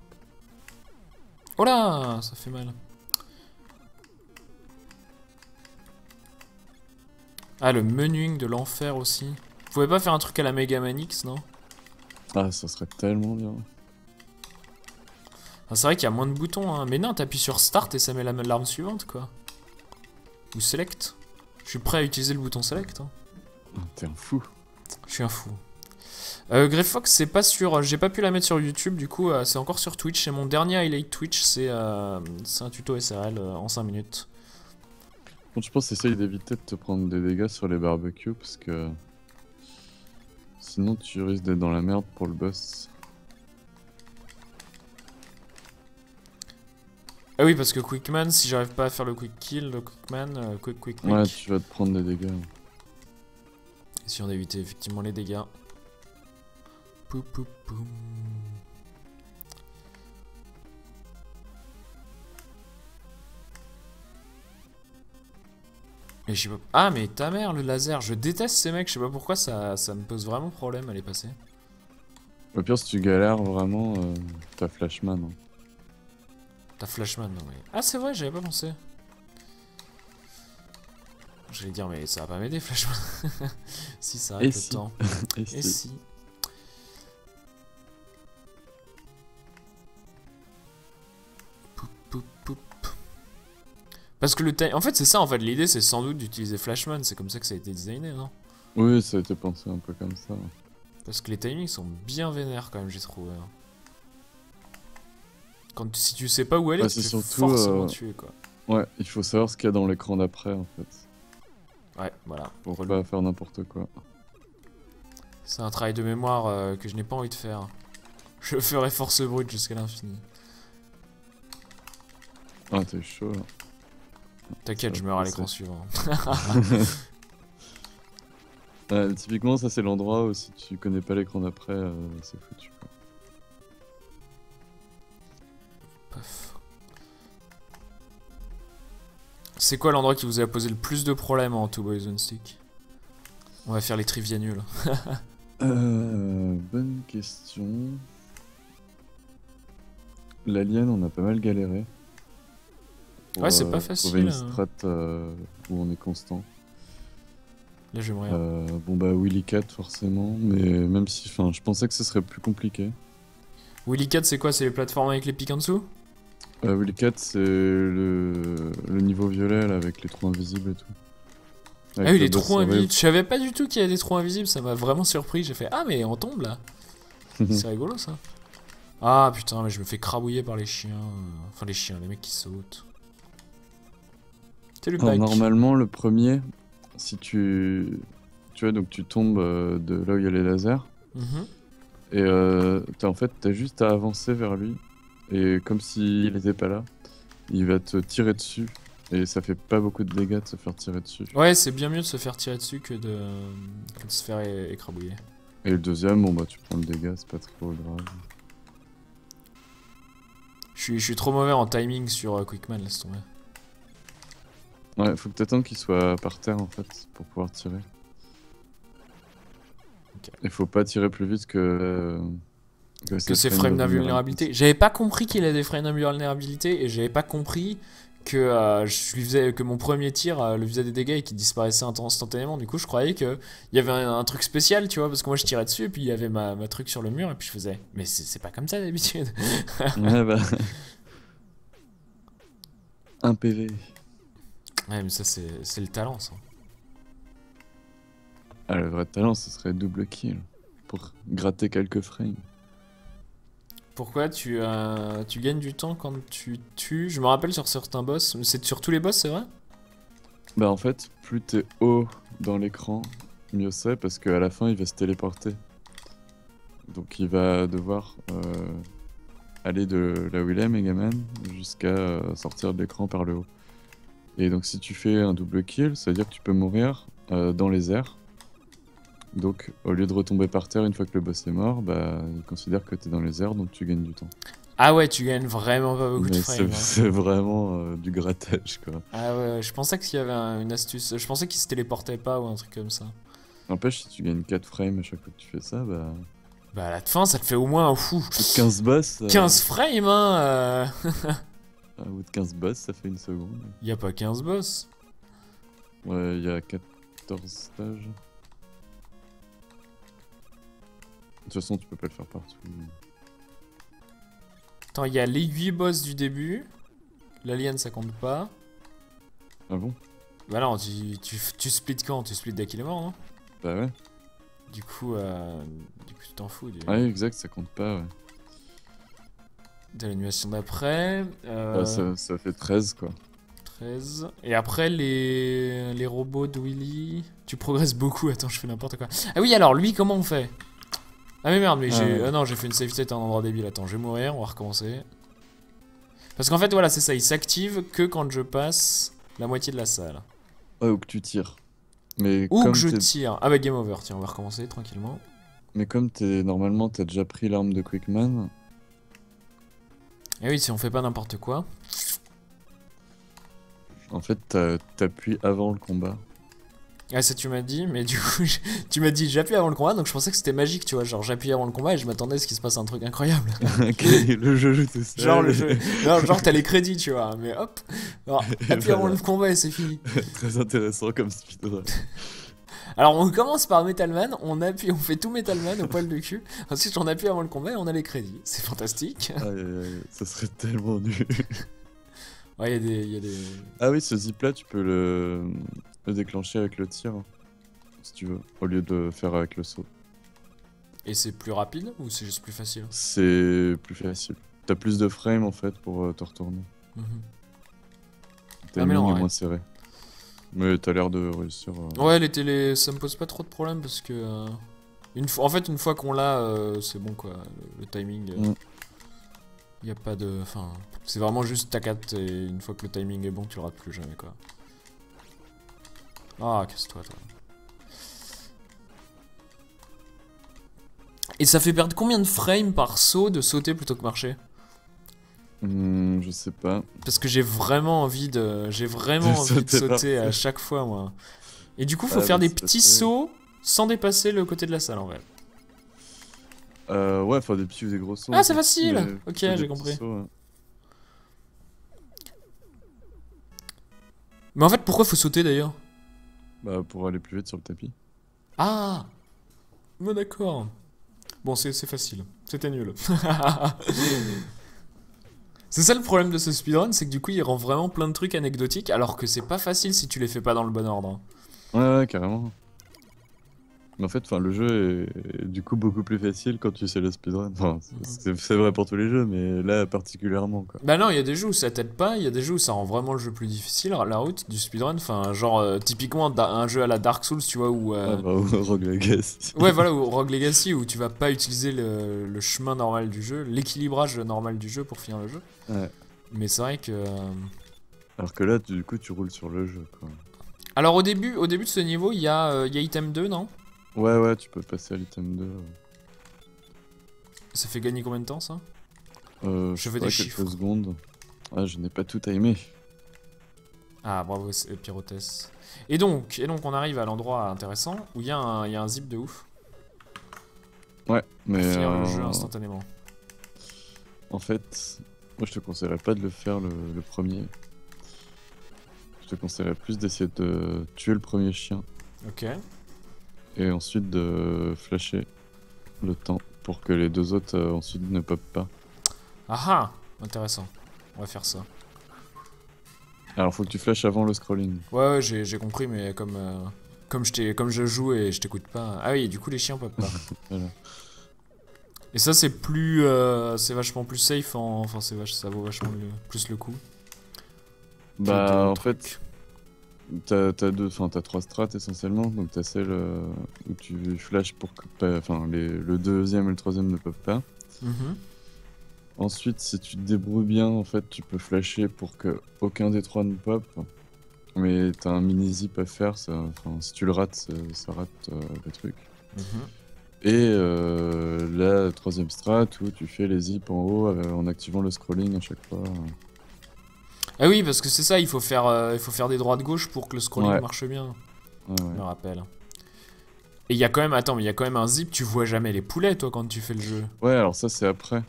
Oh là, ça fait mal. Ah, le menuing de l'enfer aussi. Vous pouvez pas faire un truc à la Mega Man X, non? Ah, ça serait tellement bien. Ah, c'est vrai qu'il y a moins de boutons, hein. Mais non, t'appuies sur Start et ça met l'arme suivante, quoi. Ou Select. Je suis prêt à utiliser le bouton Select. Hein. Ah, t'es un fou. Je suis un fou. Greyfox, c'est pas sur. J'ai pas pu la mettre sur YouTube, du coup, c'est encore sur Twitch. Et mon dernier highlight Twitch, c'est un tuto SRL en 5 minutes. Bon, je pense essaye d'éviter de te prendre des dégâts sur les barbecues parce que. Sinon, tu risques d'être dans la merde pour le boss. Ah oui, parce que Quickman, si j'arrive pas à faire le quick kill, le Quickman, quick. Ouais, tu vas te prendre des dégâts. Essayons d'éviter effectivement les dégâts. Pou, pou, poum. Et je sais pas... Ah mais ta mère le laser, je déteste ces mecs, je sais pas pourquoi ça me pose vraiment problème à les passer. Au pire, si tu galères vraiment, t'as Flashman. Hein. T'as Flashman, non mais... Ah c'est vrai, j'avais pas pensé. J'allais dire mais ça va pas m'aider Flashman. Si ça arrête Et le si. temps. Et Et si. si. Poup, poup, poup. Parce que le time... En fait c'est ça en fait, l'idée c'est sans doute d'utiliser Flashman, c'est comme ça que ça a été designé, non? Oui, ça a été pensé un peu comme ça. Parce que les timings sont bien vénères quand même, j'ai trouvé. Hein. Si tu sais pas où aller, Ouais, tu c'est te fais surtout, forcément tuer quoi. Ouais, il faut savoir ce qu'il y a dans l'écran d'après en fait. Ouais, voilà. Pour Relou. pas faire n'importe quoi. C'est un travail de mémoire que je n'ai pas envie de faire. Je ferai force brute jusqu'à l'infini. Ah, t'es chaud là. T'inquiète, Ça je va meurs à passer. l'écran suivant. Ouais, typiquement, ça c'est l'endroit où si tu connais pas l'écran d'après, c'est foutu. Quoi. Paf. C'est quoi l'endroit qui vous a posé le plus de problèmes en Two Boys One Stick? On va faire les trivia nuls. Bonne question. L'alien, on a pas mal galéré. Ouais, c'est pas Trouver une facile. strat où on est constant. Là, je vais mourir. Bon bah Willy Cat forcément, mais même si, enfin, je pensais que ce serait plus compliqué. Willy Cat, c'est quoi? C'est les plateformes avec les pics en dessous? Willy Cat, c'est le niveau violet là, avec les trous invisibles et tout. Ah Avec oui, le les boss trous surveil. invisibles. Je savais pas du tout qu'il y a des trous invisibles, ça m'a vraiment surpris. J'ai fait ah, mais on tombe là. C'est rigolo ça. Ah putain, mais je me fais crabouiller par les chiens. Enfin, les chiens, les mecs qui sautent. C'est le Alors, bac. normalement, le premier, si tu vois, donc tu tombes de là où il y a les lasers, Mhm. et en fait, t'as juste à avancer vers lui, et comme s'il était pas là, il va te tirer dessus, et ça fait pas beaucoup de dégâts de se faire tirer dessus. Ouais, c'est bien mieux de se faire tirer dessus que de se faire écrabouiller. Et le deuxième, bon bah tu prends le dégât, c'est pas trop grave. Je suis trop mauvais en timing sur Quickman, laisse tomber. Ouais, faut que t'attendes qu'il soit par terre en fait, pour pouvoir tirer. Ok. Il faut pas tirer plus vite que C'est frame d'invulnérabilité. J'avais pas compris qu'il a des frames d'invulnérabilité et j'avais pas compris que je lui faisais que mon premier tir lui faisait des dégâts et qu'il disparaissait instantanément. Du coup, je croyais que il y avait un truc spécial, tu vois, parce que moi je tirais dessus et puis il y avait ma truc sur le mur et puis je faisais. Mais c'est pas comme ça d'habitude. Ouais bah. Un PV. Ouais, mais ça c'est le talent, ça. Ah, le vrai talent, ce serait double kill. Pour gratter quelques frames. Pourquoi tu gagnes du temps quand tu tues? Je me rappelle sur certains boss. C'est sur tous les boss, c'est vrai? Bah en fait, plus t'es haut dans l'écran, mieux c'est parce qu'à la fin il va se téléporter. Donc il va devoir aller de là où il est, Megaman, jusqu'à sortir de l'écran par le haut. Et donc si tu fais un double kill, ça veut dire que tu peux mourir dans les airs. Donc au lieu de retomber par terre une fois que le boss est mort, bah il considère que t'es dans les airs donc tu gagnes du temps. Ah ouais, tu gagnes vraiment pas beaucoup de Mais frames. c'est vraiment du grattage quoi. Ah ouais, je pensais qu'il y avait une astuce. Je pensais qu'il se téléportait pas ou un truc comme ça. N'empêche, si tu gagnes 4 frames à chaque fois que tu fais ça, bah. Bah à la fin, ça te fait au moins un fou. 15 boss. 15 frames, hein. Au bout de 15 boss, ça fait une seconde. Y a pas 15 boss. Ouais, il y a 14 stages. De toute façon, tu peux pas le faire partout. Attends, y a les 8 boss du début. L'alien, ça compte pas. Ah bon? Bah non, tu splits quand? Tu splits dès qu'il est mort, non? Bah ouais. Du coup, tu t'en fous Ah oui, exact, ça compte pas, ouais. de l'animation d'après. Bah, ça fait 13 quoi. 13. Et après, les robots de Willy. Tu progresses beaucoup. Attends, je fais n'importe quoi. Ah oui, alors lui, comment on fait? Ah mais merde, mais j'ai. ouais. Ah non, j'ai fait une save state à un endroit débile. Attends, je vais mourir, on va recommencer. Parce qu'en fait, voilà, c'est ça. Il s'active que quand je passe la moitié de la salle. Ouais, ou que tu tires. Mais Ou comme que je t'es- tire. Ah bah, game over. Tiens, on va recommencer tranquillement. Mais comme normalement t'as déjà pris l'arme de Quickman, Et oui, si on fait pas n'importe quoi. en fait t'appuies avant le combat. Ah, ça tu m'as dit, mais du coup, tu m'as dit j'appuie avant le combat, donc je pensais que c'était magique, tu vois. Genre, j'appuie avant le combat et je m'attendais à ce qu'il se passe un truc incroyable. Ok, le jeu joue tout seul. Genre, le jeu. Non, genre, t'as les crédits, tu vois, mais hop. Alors, appuie avant voilà. le combat et c'est fini. Très intéressant comme speedrun. Alors, on commence par Metal Man, on appuie, on fait tout Metal Man au poil de cul. Ensuite, on appuie avant le combat et on a les crédits. C'est fantastique. Aïe, aïe, aïe, ça serait tellement nul. Ouais, y a des. Ah oui, ce zip là, tu peux le déclencher avec le tir, hein, si tu veux, au lieu de faire avec le saut. Et c'est plus rapide ou c'est juste plus facile? C'est plus facile. T'as plus de frames en fait pour te retourner. Mhm. Ta Ah, mais non, ligne est ouais. moins serrée. Mais t'as l'air de réussir. Ouais, les télé, ça me pose pas trop de problème parce que. En fait, une fois qu'on l'a, c'est bon quoi. Le timing. Mm. Y a pas de. Enfin. C'est vraiment juste ta 4 et une fois que le timing est bon, tu le rates plus jamais quoi. Ah, casse-toi toi. Et ça fait perdre combien de frames par saut de sauter plutôt que marcher? Je sais pas. Parce que j'ai vraiment envie de. J'ai vraiment De envie de sauter par sauter à terre. chaque fois moi. Et du coup, faut Ah, faire mais des c'est petits pas vrai. sauts sans dépasser le côté de la salle en vrai. Ouais, enfin des petits ou des gros sauts. Ah, c'est en fait. facile. Mais Ok, plutôt des j'ai petits compris. sauts, ouais. Mais en fait, pourquoi faut sauter d'ailleurs? Bah, pour aller plus vite sur le tapis. Ah! Bon, d'accord. Bon, c'est facile. C'était nul. C'est ça le problème de ce speedrun, c'est que du coup, il rend vraiment plein de trucs anecdotiques, alors que c'est pas facile si tu les fais pas dans le bon ordre. Ouais, carrément. Mais en fait, le jeu est du coup beaucoup plus facile quand tu sais le speedrun. Enfin, c'est vrai pour tous les jeux, mais là particulièrement quoi. Bah non, il y a des jeux où ça t'aide pas, il y a des jeux où ça rend vraiment le jeu plus difficile, la route du speedrun. Enfin, genre, typiquement, un jeu à la Dark Souls, tu vois, où. Ouais, bah, ou Rogue Legacy. Ouais, voilà, ou Rogue Legacy, où tu vas pas utiliser le chemin normal du jeu, l'équilibrage normal du jeu pour finir le jeu. Ouais. Mais c'est vrai que. Alors que là, du coup, tu roules sur le jeu quoi. Alors, au début de ce niveau, il y a item 2, non? Ouais, tu peux passer à l'item 2. Ça fait gagner combien de temps ça? Je fais sais des pas, chiffres. quelques secondes. Ah, je n'ai pas tout timé. Ah, bravo, Pyrotès. Et donc, on arrive à l'endroit intéressant où il y a un zip de ouf. Ouais, mais Finir le jeu instantanément. en fait, moi je te conseillerais pas de le faire le premier. Je te conseillerais plus d'essayer de tuer le premier chien Ok. et ensuite de flasher le temps pour que les deux autres ensuite ne pop pas. Ah ah, intéressant. On va faire ça. Alors faut que tu flashes avant le scrolling. Ouais, j'ai compris, mais comme je joue et je t'écoute pas. Ah oui, du coup les chiens peuvent pas. Voilà. Et ça c'est c'est vachement plus safe. Enfin ça vaut vachement plus le coup. Bah de en trucs. fait, T'as trois strates essentiellement, donc t'as celle où tu flashes pour que enfin le deuxième et le troisième ne peuvent pas. Mhm. Ensuite, si tu te débrouilles bien, en fait, tu peux flasher pour que aucun des trois ne pop. Mais t'as un mini zip à faire, enfin, si tu le rates, ça rate le truc. Mhm. Et la troisième strat où tu fais les zips en haut en activant le scrolling à chaque fois. Ah oui, parce que c'est ça, il faut faire des droites-gauche pour que le scrolling Ouais. marche bien. Ouais, Je ouais. me rappelle. Et il y a quand même, attends, mais il y a quand même un zip, tu vois jamais les poulets, toi, quand tu fais le jeu. Ouais, alors ça c'est après.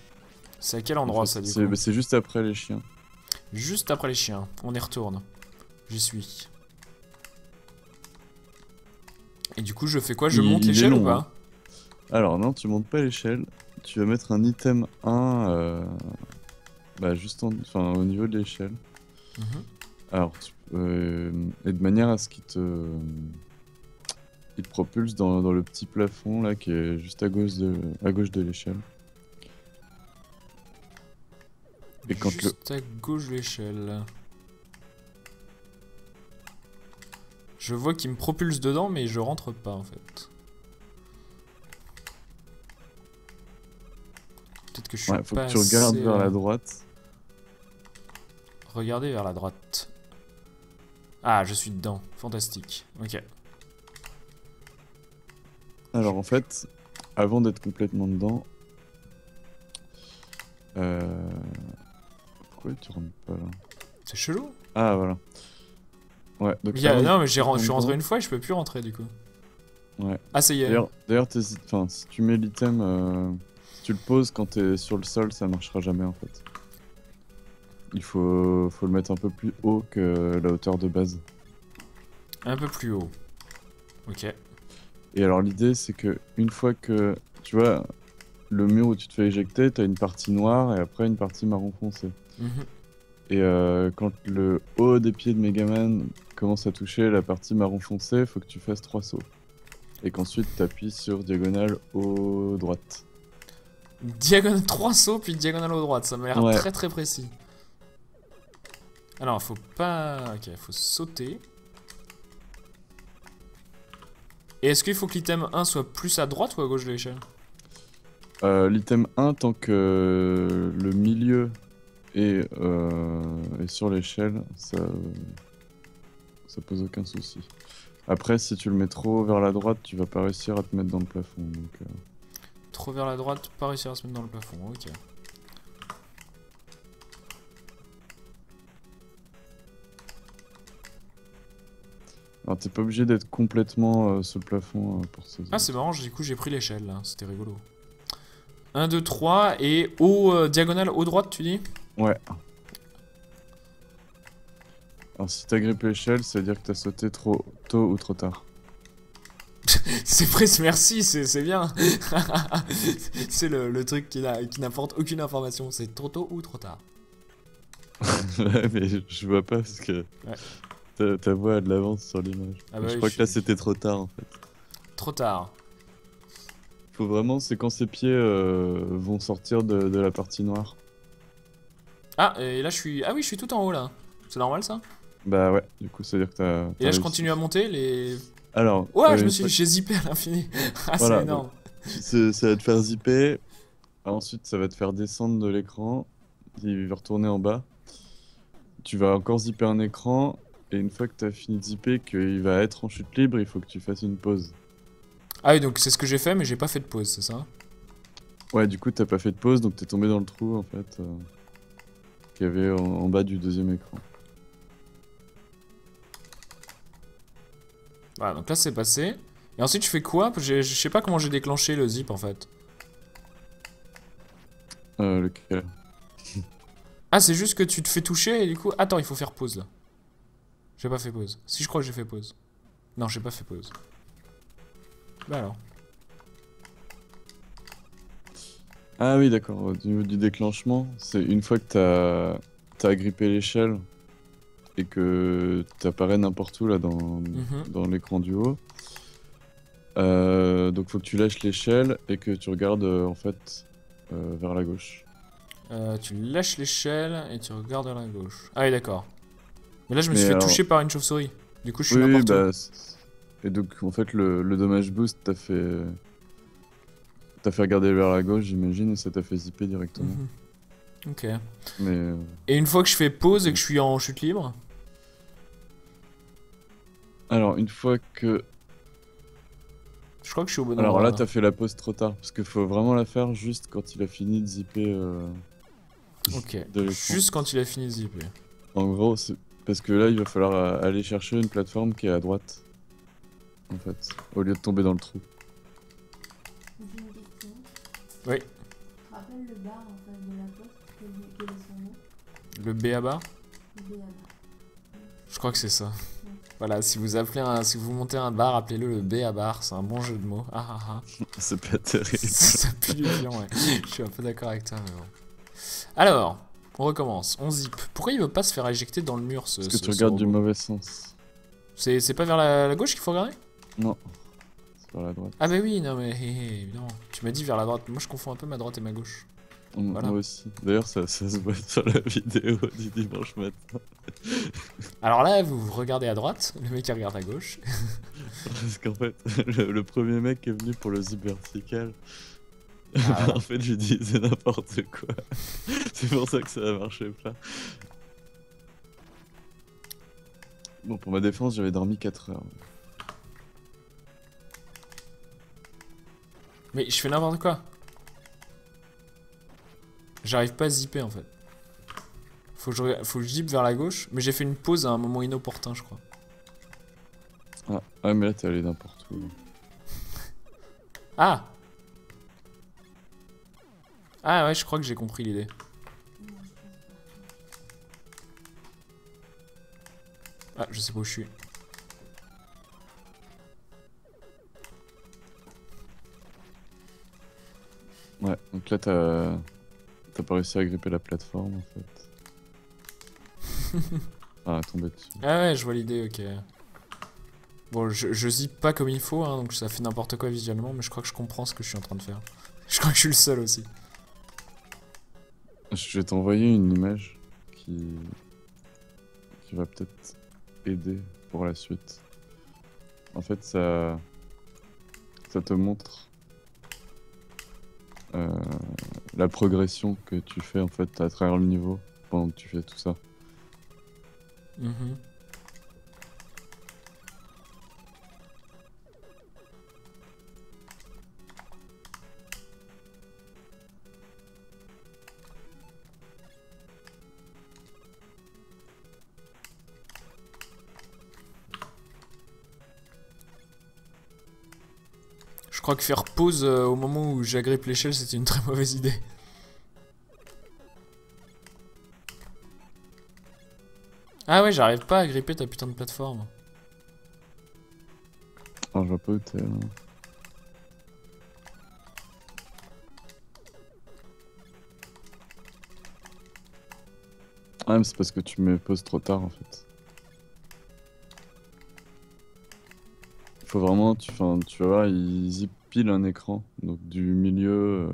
C'est à quel En endroit, fait. ça, du coup? C'est juste après les chiens. Juste après les chiens. On y retourne. J'y suis. Et du coup, je fais quoi? Je monte Il est l'échelle ou long, pas? Alors non, tu montes pas l'échelle. Tu vas mettre un item 1 juste enfin, au niveau de l'échelle. Mhm. Alors, et de manière à ce il te propulse dans le petit plafond là qui est juste à gauche de l'échelle. Et quand Juste à gauche de l'échelle. Je vois qu'il me propulse dedans, mais je rentre pas, en fait. Peut-être que je suis Ouais, faut pas que tu regardes assez, vers la droite. Regardez vers la droite. Ah, je suis dedans. Fantastique. Ok. Alors en fait, avant d'être complètement dedans, pourquoi tu rentres pas là? C'est chelou. Ah voilà. Ouais, donc avant Non, mais d'être je suis complètement rentré dedans- une fois et je peux plus rentrer, du coup. Ouais. Ah, ça y est. D'ailleurs, enfin, si tu mets l'item, si tu le poses quand t'es sur le sol, ça marchera jamais en fait. Il faut le mettre un peu plus haut que la hauteur de base. Un peu plus haut. Ok. Et alors l'idée c'est que une fois que tu vois le mur où tu te fais éjecter, t'as une partie noire et après une partie marron foncé. Mhm. Et quand le haut des pieds de Megaman commence à toucher la partie marron foncé, faut que tu fasses 3 sauts. Et qu'ensuite t'appuies sur diagonale haut droite. Diagonale 3 sauts, puis diagonale au droite. Ça m'a l'air Ouais. très très précis. Alors, faut pas... Ok, faut sauter. Et est-ce qu'il faut que l'item 1 soit plus à droite ou à gauche de l'échelle? L'item 1, tant que le milieu est sur l'échelle, ça pose aucun souci. Après, si tu le mets trop vers la droite, tu vas pas réussir à te mettre dans le plafond. Donc, Trop vers la droite, pas réussir à se mettre dans le plafond. Ok. alors, t'es pas obligé d'être complètement sur le plafond pour ça. Ah, c'est marrant, du coup, j'ai pris l'échelle là. C'était rigolo. 1, 2, 3 et au diagonale au droite, tu dis? Ouais. Alors, si t'as grippé l'échelle, ça veut dire que t'as sauté trop tôt ou trop tard. C'est précis, merci, c'est bien. C'est le truc qui n'apporte aucune information. C'est trop tôt ou trop tard. Ouais, mais je vois pas parce que ta voix a de l'avance sur l'image. Ah bah Je oui, crois que là c'était trop tard en fait. Trop tard. Faut vraiment, c'est quand ses pieds vont sortir de la partie noire. Ah, et là je suis... Ah oui, je suis tout en haut là. C'est normal ça? Bah ouais, du coup ça veut dire que t'as. Et là je continue à monter les... Alors. Ouais, une j'ai zippé à l'infini. Ah, Voilà, c'est énorme. Ça va te faire zipper. Ensuite, ça va te faire descendre de l'écran. Il va retourner en bas. Tu vas encore zipper un écran. Et une fois que tu as fini de zipper, qu'il va être en chute libre, il faut que tu fasses une pause. Ah oui, donc c'est ce que j'ai fait, mais j'ai pas fait de pause, c'est ça? Ouais, du coup, t'as pas fait de pause, donc t'es tombé dans le trou en fait. Qu'il y avait en bas du deuxième écran. Voilà, donc là c'est passé. Et ensuite je fais quoi? Je sais pas comment j'ai déclenché le zip en fait. Lequel? Ah, c'est juste que tu te fais toucher et du coup... Attends, il faut faire pause là. J'ai pas fait pause. Si, je crois que j'ai fait pause. Non, j'ai pas fait pause. Bah alors. Ah oui, d'accord. Au niveau du déclenchement, c'est une fois que t'as agrippé l'échelle et que t'apparais n'importe où là dans l'écran du haut. Donc faut que tu lâches l'échelle et que tu regardes en fait vers la gauche. Tu lâches l'échelle et tu regardes à la gauche. Ah oui, d'accord. Mais là, je me suis fait toucher par une chauve-souris. Du coup, je suis Oui, n'importe où. bah. Et donc, en fait, le dommage boost t'a fait. T'as fait regarder vers la gauche, j'imagine, et ça t'a fait zipper directement. Mhm. Ok. Mais. Et une fois que je fais pause et que je suis en chute libre. Alors, une fois que. Je crois que je suis au bon Alors endroit. là, Là. t'as fait la pause trop tard, parce qu'il faut vraiment la faire juste quand il a fini de zipper Ok. de l'écran. Juste quand il a fini de zipper. En gros, c'est parce que là, il va falloir aller chercher une plateforme qui est à droite, en fait, au lieu de tomber dans le trou. J'ai une question. Oui. Tu te rappelles le bar en face de la poste? Quel est son nom? Le B à bas. Le B.A.B.A. Je crois que c'est ça. Voilà, si vous appelez si vous montez un bar, appelez-le le B à bar. C'est un bon jeu de mots. Ah ah ah. C'est pas terrible. Ça pue du lion, ouais. Je suis un peu d'accord avec toi, mais bon. Alors, on recommence. On zip. Pourquoi il veut pas se faire éjecter dans le mur, ce Parce que ce- tu ce regardes du robot mauvais sens. C'est pas vers la gauche qu'il faut regarder? Non, c'est vers la droite. Ah bah oui, non mais évidemment. Tu m'as dit vers la droite. Moi, je confonds un peu ma droite et ma gauche. Voilà. Moi aussi. D'ailleurs, ça se voit sur la vidéo du dimanche matin. Alors là, vous regardez à droite, le mec il regarde à gauche. Parce qu'en fait, le premier mec qui est venu pour le zip vertical, Ah, en fait, je lui disais n'importe quoi. C'est pour ça que ça a marché pas. Bon, pour ma défense, j'avais dormi 4 heures. Mais je fais n'importe quoi. J'arrive pas à zipper en fait. Faut que je zip vers la gauche, mais j'ai fait une pause à un moment inopportun, je crois. Ah, mais là, t'es allé n'importe où. Ah! Ah ouais, je crois que j'ai compris l'idée. Ah, je sais pas où je suis. Ouais, donc là, t'as pas réussi à gripper la plateforme, en fait. Ah, tomber dessus. Ah ouais, je vois l'idée, ok. Bon, je zip pas comme il faut, hein, donc ça fait n'importe quoi visuellement, mais je crois que je comprends ce que je suis en train de faire. Je crois que je suis le seul aussi. Je vais t'envoyer une image qui va peut-être aider pour la suite. En fait, ça te montre la progression que tu fais en fait à travers le niveau pendant que tu fais tout ça. Mhm. Je crois que faire pause au moment où j'agrippe l'échelle, c'était une très mauvaise idée. Ah ouais, j'arrive pas à gripper ta putain de plateforme. Ah, je vois pas où t'es là. Ah, mais c'est parce que tu me poses trop tard en fait. Faut vraiment, tu vas voir, il zip pile un écran. Donc du milieu,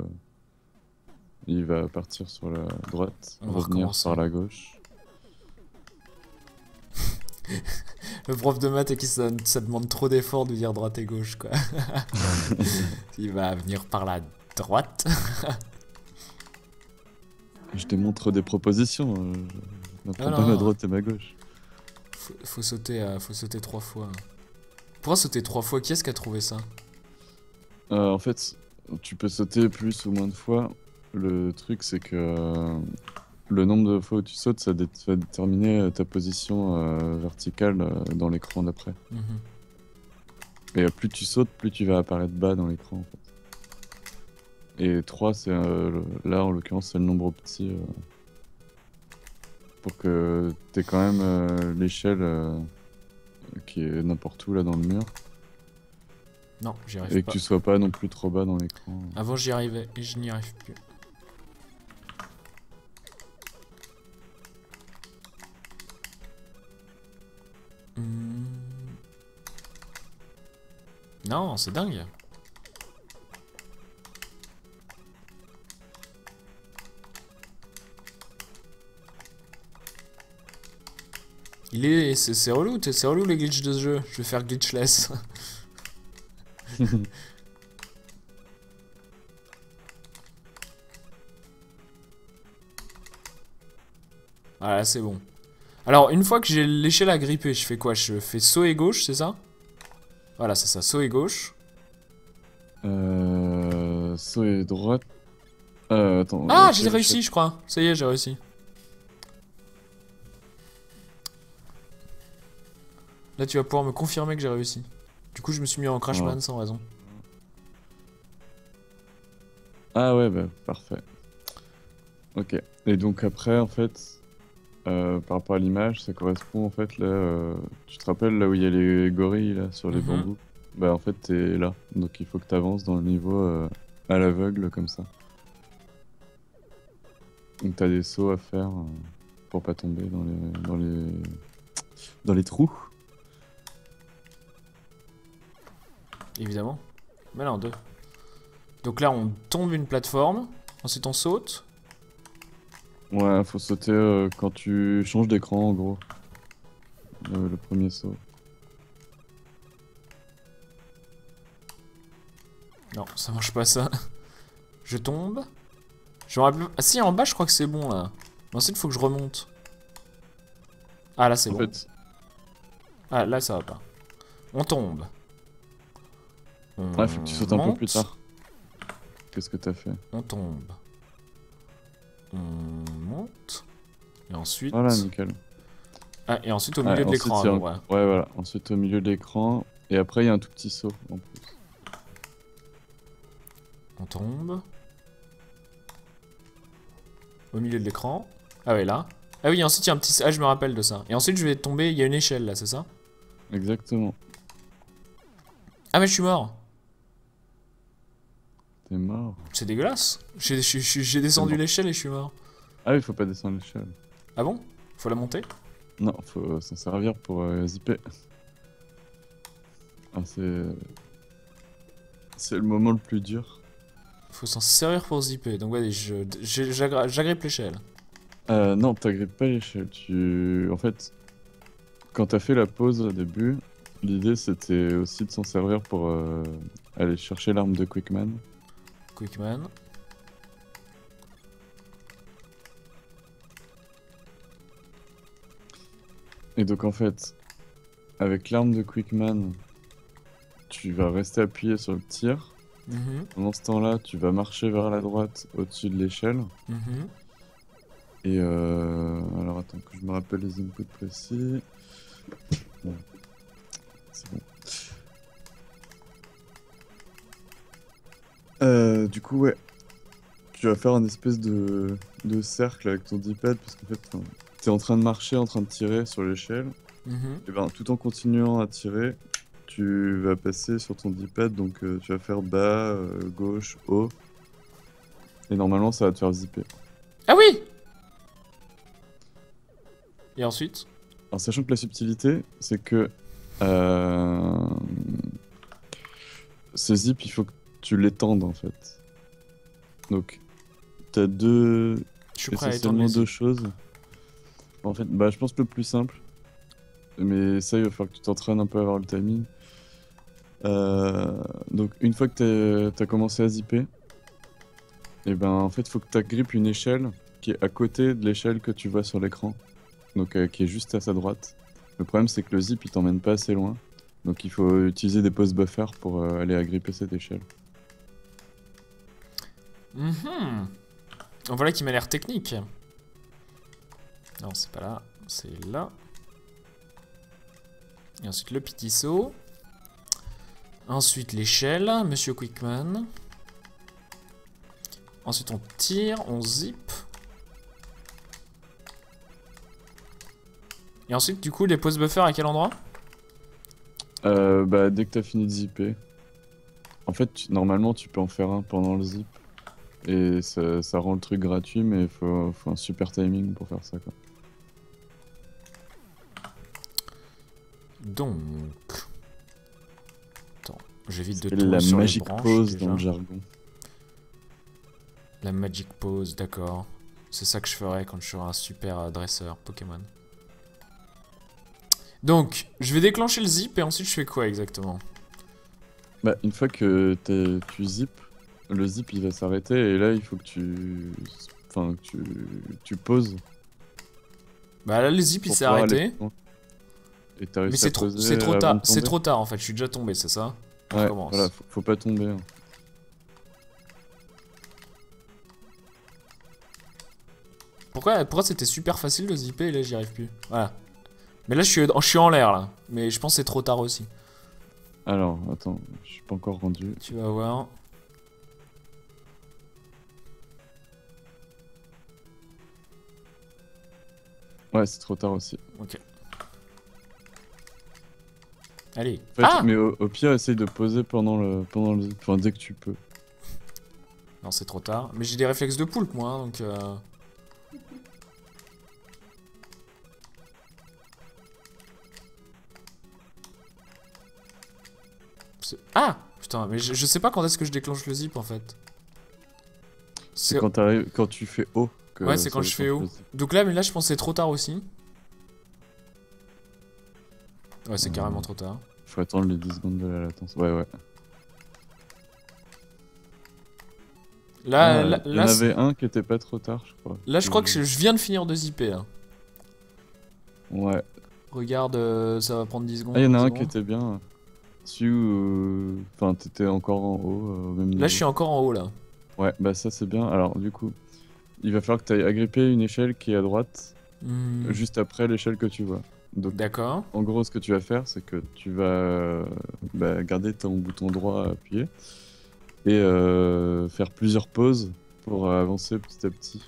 il va partir sur la droite, On va revenir recommencer. par la gauche. Le prof de maths à qui ça demande trop d'efforts de dire droite et gauche, quoi. Il va venir par la droite. Je démontre des propositions. Je n'apprends Ah pas non. ma droite et ma gauche. Faut sauter 3 fois. Pourquoi sauter 3 fois? Qui est-ce qui a trouvé ça? En fait, tu peux sauter plus ou moins de fois. Le truc, c'est que le nombre de fois où tu sautes, ça va déterminer ta position verticale dans l'écran d'après. Mhm. Et plus tu sautes, plus tu vas apparaître bas dans l'écran en fait. Et 3, c'est là en l'occurrence, c'est le nombre petit pour que t'aies quand même l'échelle qui est n'importe où là dans le mur. Non, j'y arrive Et que pas. tu sois pas non plus trop bas dans l'écran. Avant j'y arrivais et je n'y arrive plus. Hmm. Non, c'est dingue. C'est relou, c'est relou les glitches de ce jeu. Je vais faire glitchless. Voilà, c'est bon. Alors, une fois que j'ai l'échelle à gripper, je fais quoi? Je fais saut et gauche, c'est ça? Voilà, c'est ça, saut et gauche. Saut et droite. Attends. Ah, ok, j'ai réussi, je crois. Ça y est, j'ai réussi. Là, tu vas pouvoir me confirmer que j'ai réussi. Du coup, je me suis mis en Crashman sans raison. Ah ouais, bah parfait. Ok. Et donc après, en fait, par rapport à l'image, ça correspond en fait là. Tu te rappelles là où il y a les gorilles là sur les Mhm. bambous? Bah en fait, t'es là. Donc il faut que t'avances dans le niveau à l'aveugle comme ça. Donc t'as des sauts à faire pour pas tomber dans les trous. Évidemment. Mais là, en deux. Donc là, on tombe une plateforme. Ensuite, on saute. Ouais, faut sauter quand tu changes d'écran en gros. Le premier saut. Non, ça marche pas ça. Je tombe. Je me rappelle... Ah si, en bas, je crois que c'est bon, là. Mais ensuite, il faut que je remonte. Ah, là, c'est En bon. fait, Ah, là, ça va pas. On tombe. ouais, faut que tu sautes un peu plus monte. tard. Qu'est-ce que t'as fait? On tombe. On monte. Et ensuite... Voilà, nickel. Ah, et ensuite au Ouais, milieu de ensuite, l'écran, il y a ouais. ouais, voilà. Ensuite, au milieu de l'écran. Et après, il y a un tout petit saut en plus. On tombe. Au milieu de l'écran. Ah ouais, là. Ah oui, ensuite il y a un petit... Ah, je me rappelle de ça. Et ensuite je vais tomber, il y a une échelle là, c'est ça? Exactement. Ah mais je suis mort. T'es mort. C'est dégueulasse. J'ai descendu mort. l'échelle et je suis mort. Ah oui, faut pas descendre l'échelle. Ah bon? Faut la monter? Non, faut s'en servir pour zipper. Ah, c'est le moment le plus dur. Faut s'en servir pour zipper. Donc ouais, j'agrippe l'échelle. Non, t'agrippes pas l'échelle. En fait, quand t'as fait la pause au début, l'idée c'était aussi de s'en servir pour aller chercher l'arme de Quickman. Quickman. Et donc en fait, avec l'arme de Quickman, tu vas rester appuyé sur le tir. Mhm, Pendant ce temps-là, tu vas marcher vers la droite au-dessus de l'échelle. mhm. Et alors attends que je me rappelle les inputs précis. Bon. C'est bon. Du coup, ouais. Tu vas faire un espèce de cercle avec ton D-pad parce qu'en fait, t'es en train de marcher, en train de tirer sur l'échelle. Mhm. Et ben, tout en continuant à tirer, tu vas passer sur ton D-pad. Donc, tu vas faire bas, gauche, haut. Et normalement, ça va te faire zipper. Ah oui! Et ensuite? Alors, sachant que la subtilité, c'est que ce zip, il faut que tu l'étendes en fait. Donc, t'as Je suis prêt à étendre essentiellement les deux yeux. choses. En fait, bah, je pense que le plus simple, mais ça, il va falloir que tu t'entraînes un peu à avoir le timing. Donc, une fois que t'as commencé à zipper, et ben en fait, il faut que tu agrippes une échelle qui est à côté de l'échelle que tu vois sur l'écran. Donc, qui est juste à sa droite. Le problème, c'est que le zip, il t'emmène pas assez loin. Donc, il faut utiliser des pause buffers pour aller agripper cette échelle. Mhm. Voilà qui m'a l'air technique. Non, c'est pas là, c'est là. Et ensuite le petit saut. Ensuite l'échelle, Monsieur Quickman. Ensuite on tire, on zip. Et ensuite du coup les pause buffers à quel endroit? Bah, dès que t'as fini de zipper. En fait, normalement, tu peux en faire un pendant le zip. Et ça rend le truc gratuit, mais faut un super timing pour faire ça, quoi. Donc... Attends, j'évite de C'est tomber la sur les magic branches pose déjà. dans le jargon. La magic pose, d'accord. C'est ça que je ferais quand je serai un super dresseur Pokémon. Donc, je vais déclencher le zip et ensuite je fais quoi exactement? Bah, une fois que tu zippes, le zip il va s'arrêter et là il faut que tu. Enfin, que tu poses Bah là, le zip il pour s'est pouvoir aller arrêté. plus loin. Et t'as Mais réussi à poser c'est trop avant tard. de C'est tomber. trop tard en fait, je suis déjà tombé, c'est ça? On Ouais, recommence. voilà, faut pas tomber, hein. Pourquoi c'était super facile de zipper et là j'y arrive plus? Voilà. Mais là je suis en l'air là. Mais je pense que c'est trop tard aussi. Alors, attends, je suis pas encore rendu. Tu vas voir. Ouais, c'est trop tard aussi. Ok. Allez. En fait, Ah! mais au pire, essaye de poser pendant le zip, enfin dès que tu peux. Non, c'est trop tard. Mais j'ai des réflexes de poulpe moi, hein, donc... Ah! Putain, mais je sais pas quand est-ce que je déclenche le zip en fait. C'est quand tu fais haut. Que Ouais, c'est ça quand je fais déclenche haut. le zip. Donc là, mais là je pense que c'est trop tard aussi. Ouais, c'est carrément trop tard. Faut attendre les 10 secondes de la latence. Ouais, ouais. Là, Ah, là, il y là, en avait un qui était pas trop tard, je crois. là, je crois que je viens de finir de zipper là. Ouais. Regarde, ça va prendre 10 secondes. Ah, il y en a 10 un secondes. qui était bien. Celui où. Enfin, t'étais encore en haut, au même niveau. Là, je suis encore en haut là. Ouais, bah ça c'est bien. Alors, du coup, il va falloir que tu ailles agripper une échelle qui est à droite, Hmm, juste après l'échelle que tu vois. Donc, D'accord. en gros, ce que tu vas faire, c'est que tu vas garder ton bouton droit appuyé et faire plusieurs pauses pour avancer petit à petit.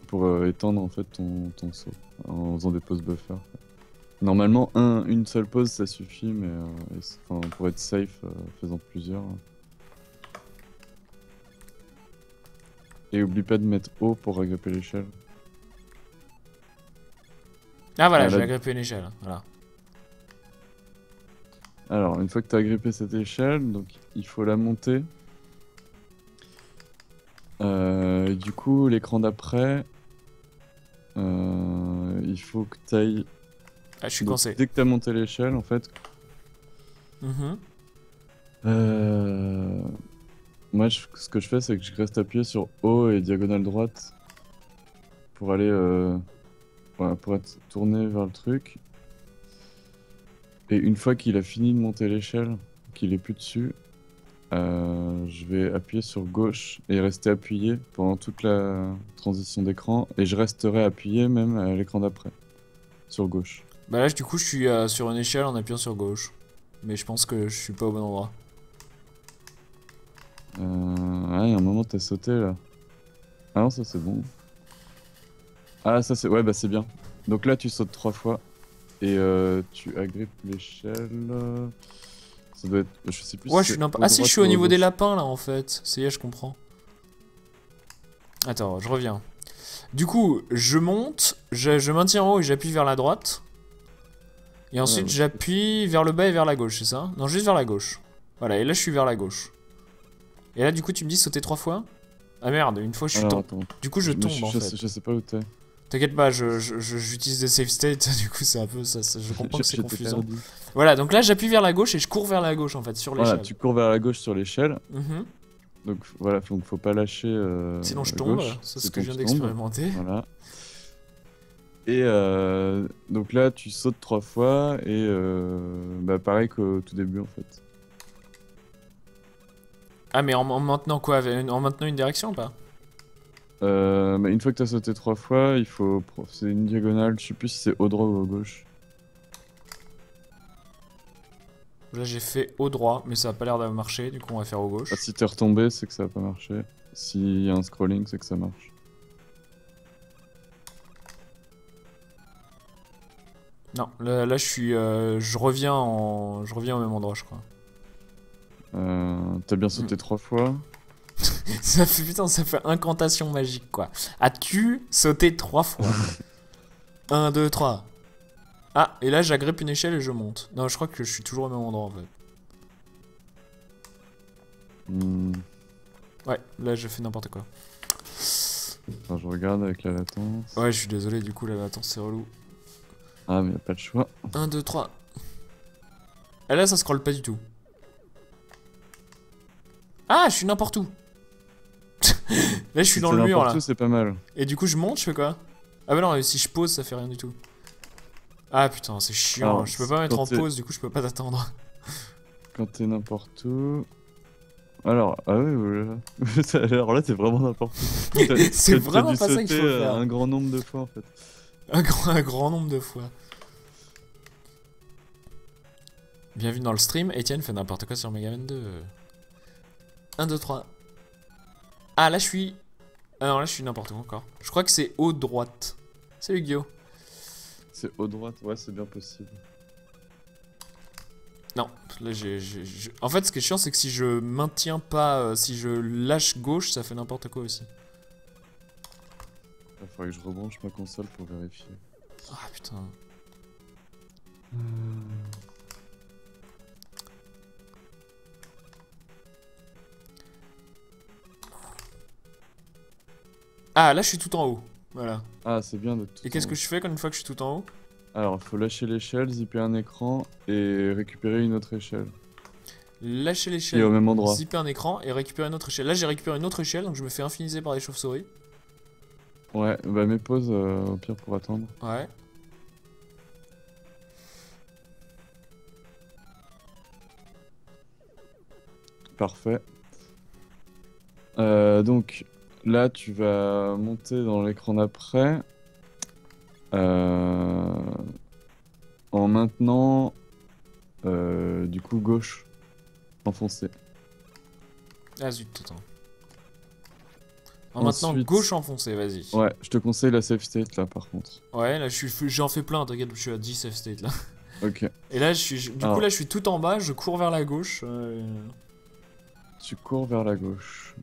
Pour étendre en fait ton saut en faisant des pauses buffer. Normalement, une seule pause ça suffit, mais pour être safe, faisant plusieurs. Et oublie pas de mettre haut pour agripper l'échelle. Ah voilà, Ah, j'ai là- agrippé une échelle. Voilà. Alors, une fois que tu as agrippé cette échelle, donc il faut la monter. Et du coup, l'écran d'après, il faut que tu ailles. Ah, je suis coincé. Dès que tu as monté l'échelle, en fait, Mhm. moi, ce que je fais, c'est que je reste appuyé sur haut et diagonale droite pour aller, voilà, pour être tourné vers le truc. Et une fois qu'il a fini de monter l'échelle, qu'il est plus dessus, je vais appuyer sur gauche et rester appuyé pendant toute la transition d'écran. Et je resterai appuyé même à l'écran d'après, sur gauche. Bah là, du coup, je suis sur une échelle en appuyant sur gauche. Mais je pense que je suis pas au bon endroit. Ah, il y a un moment, t'as sauté là. Ah non, ça c'est bon. Ah, ça c'est. Ouais, bah c'est bien. Donc là, tu sautes 3 fois et tu agrippes l'échelle. Ça doit être. Je sais plus Ouais, si je suis c'est Ah si, je suis au niveau des gauche. lapins là en fait. Ça y est, je comprends. Attends, je reviens. Du coup, je monte, je maintiens en haut et j'appuie vers la droite. Et ensuite, ouais. j'appuie vers le bas et vers la gauche, c'est ça? Non, juste vers la gauche. Voilà, et là, je suis vers la gauche. Et là, du coup, tu me dis sauter 3 fois? Ah merde, une fois, je suis Alors, tombé. attends. Du coup, je Mais tombe en fait. je sais pas où t'es. T'inquiète pas, j'utilise des save states, du coup, c'est un peu ça. Je comprends que c'est J'étais confusant. perdu. Voilà, donc là, j'appuie vers la gauche et je cours vers la gauche en fait, sur l'échelle. Voilà, tu cours vers la gauche sur l'échelle. Mhm. Donc voilà, faut pas lâcher. Sinon, je à tombe, gauche, c'est ce sinon que je viens tu tombes. d'expérimenter. Voilà. Et donc là, tu sautes 3 fois et pareil qu'au tout début en fait. Ah, mais en maintenant quoi? En maintenant une direction ou pas? Une fois que t'as sauté 3 fois, il faut. C'est une diagonale, je sais plus si c'est au droit ou au gauche. Là, j'ai fait au droit, mais ça a pas l'air de marcher, du coup, on va faire au gauche. Ah, si t'es retombé, c'est que ça a pas marché. S'il y a un scrolling, c'est que ça marche. Non, là je suis. Je reviens au même endroit, je crois. T'as bien sauté 3 fois. Ça fait putain, ça fait incantation magique quoi. As-tu sauté 3 fois? 1, 2, 3. Ah, et là j'agrippe une échelle et je monte. Non, je crois que je suis toujours au même endroit en fait. Hmm. Ouais, là je fais n'importe quoi. Attends, je regarde avec la latence. Ouais, je suis désolé, du coup la latence c'est relou. Ah, mais y a pas de choix. 1, 2, 3. Et là, ça scrolle pas du tout. Ah, je suis n'importe où. Là, je suis dans le mur, là. C'est pas mal. Et du coup, je monte, je fais quoi? Ah bah non, si je pose, ça fait rien du tout. Ah putain, c'est chiant. Alors, je peux pas mettre quand en t'es- pause, du coup, je peux pas t'attendre. Quand t'es n'importe où. Alors, ah oui, voilà. Alors là, t'es vraiment n'importe où. C'est T'as vraiment dû pas ça qu'il faut sauter, faire. un grand nombre de fois en fait. Un grand nombre de fois. Bienvenue dans le stream. Etienne fait n'importe quoi sur Megaman 2. 1, 2, 3. Ah, là, je suis. Ah non, là, je suis n'importe où encore. Je crois que c'est haut droite. Salut Guillaume. C'est haut droite, ouais, c'est bien possible. Non, là, En fait, ce qui est chiant, c'est que si je maintiens pas. Si je lâche gauche, ça fait n'importe quoi aussi. Il faudrait que je rebranche ma console pour vérifier. Ah putain. Ah, là, je suis tout en haut. Voilà. Ah, c'est bien de tout. Et qu'est-ce que je fais quand une fois que je suis tout en haut? Alors, il faut lâcher l'échelle, zipper un écran et récupérer une autre échelle. Lâcher Qui est l'échelle, au même endroit. zipper un écran et récupérer une autre échelle. Là, j'ai récupéré une autre échelle, donc je me fais infiniser par des chauves-souris. Ouais, bah mets pause au pire pour attendre. Ouais. Parfait. Donc là, tu vas monter dans l'écran d'après en maintenant du coup gauche enfoncé. Ah zut, attends. Maintenant, Ensuite- gauche enfoncée, vas-y. Ouais, je te conseille la safe state là par contre. Ouais, là, j'en fais plein, t'inquiète, je suis à 10 safe state là. Ok. Et là, du Alors. coup, là, je suis tout en bas, je cours vers la gauche. Tu cours vers la gauche.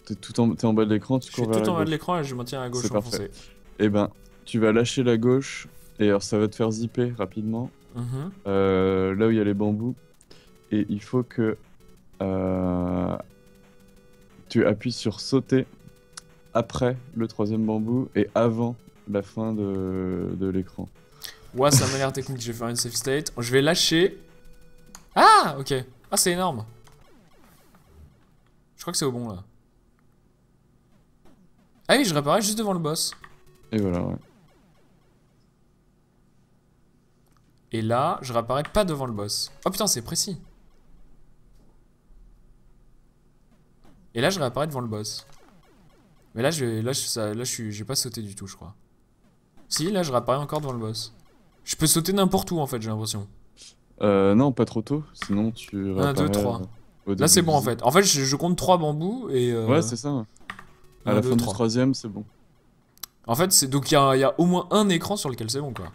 T'es en bas de l'écran, tu Je suis cours vers tout la en bas de gauche. l'écran et je maintiens à gauche C'est parfait. enfoncée. Et ben, tu vas lâcher la gauche et alors ça va te faire zipper rapidement Mhm. là où il y a les bambous. Et il faut que tu appuies sur sauter après le troisième bambou et avant la fin de l'écran. Ouais, ça m'a l'air technique, je vais faire une safe state. Je vais lâcher. Ah, ok. Ah, c'est énorme. Je crois que c'est au bon là. Ah oui, je réapparais juste devant le boss. Et voilà, ouais. Et là, je réapparais pas devant le boss. Oh putain, c'est précis. Et là, je réapparais devant le boss. Mais là, j'ai pas sauté du tout, je crois. Si, là, je réapparais encore devant le boss. Je peux sauter n'importe où, en fait, j'ai l'impression. Non, pas trop tôt, sinon tu 1, 2, réapparais, 3. au Là, début c'est bon, du en fait. En fait, je compte 3 bambous et... Ouais, c'est ça. À 1, la 2, fin du 3. troisième, c'est bon. En fait, c'est donc il y a au moins un écran sur lequel c'est bon, quoi.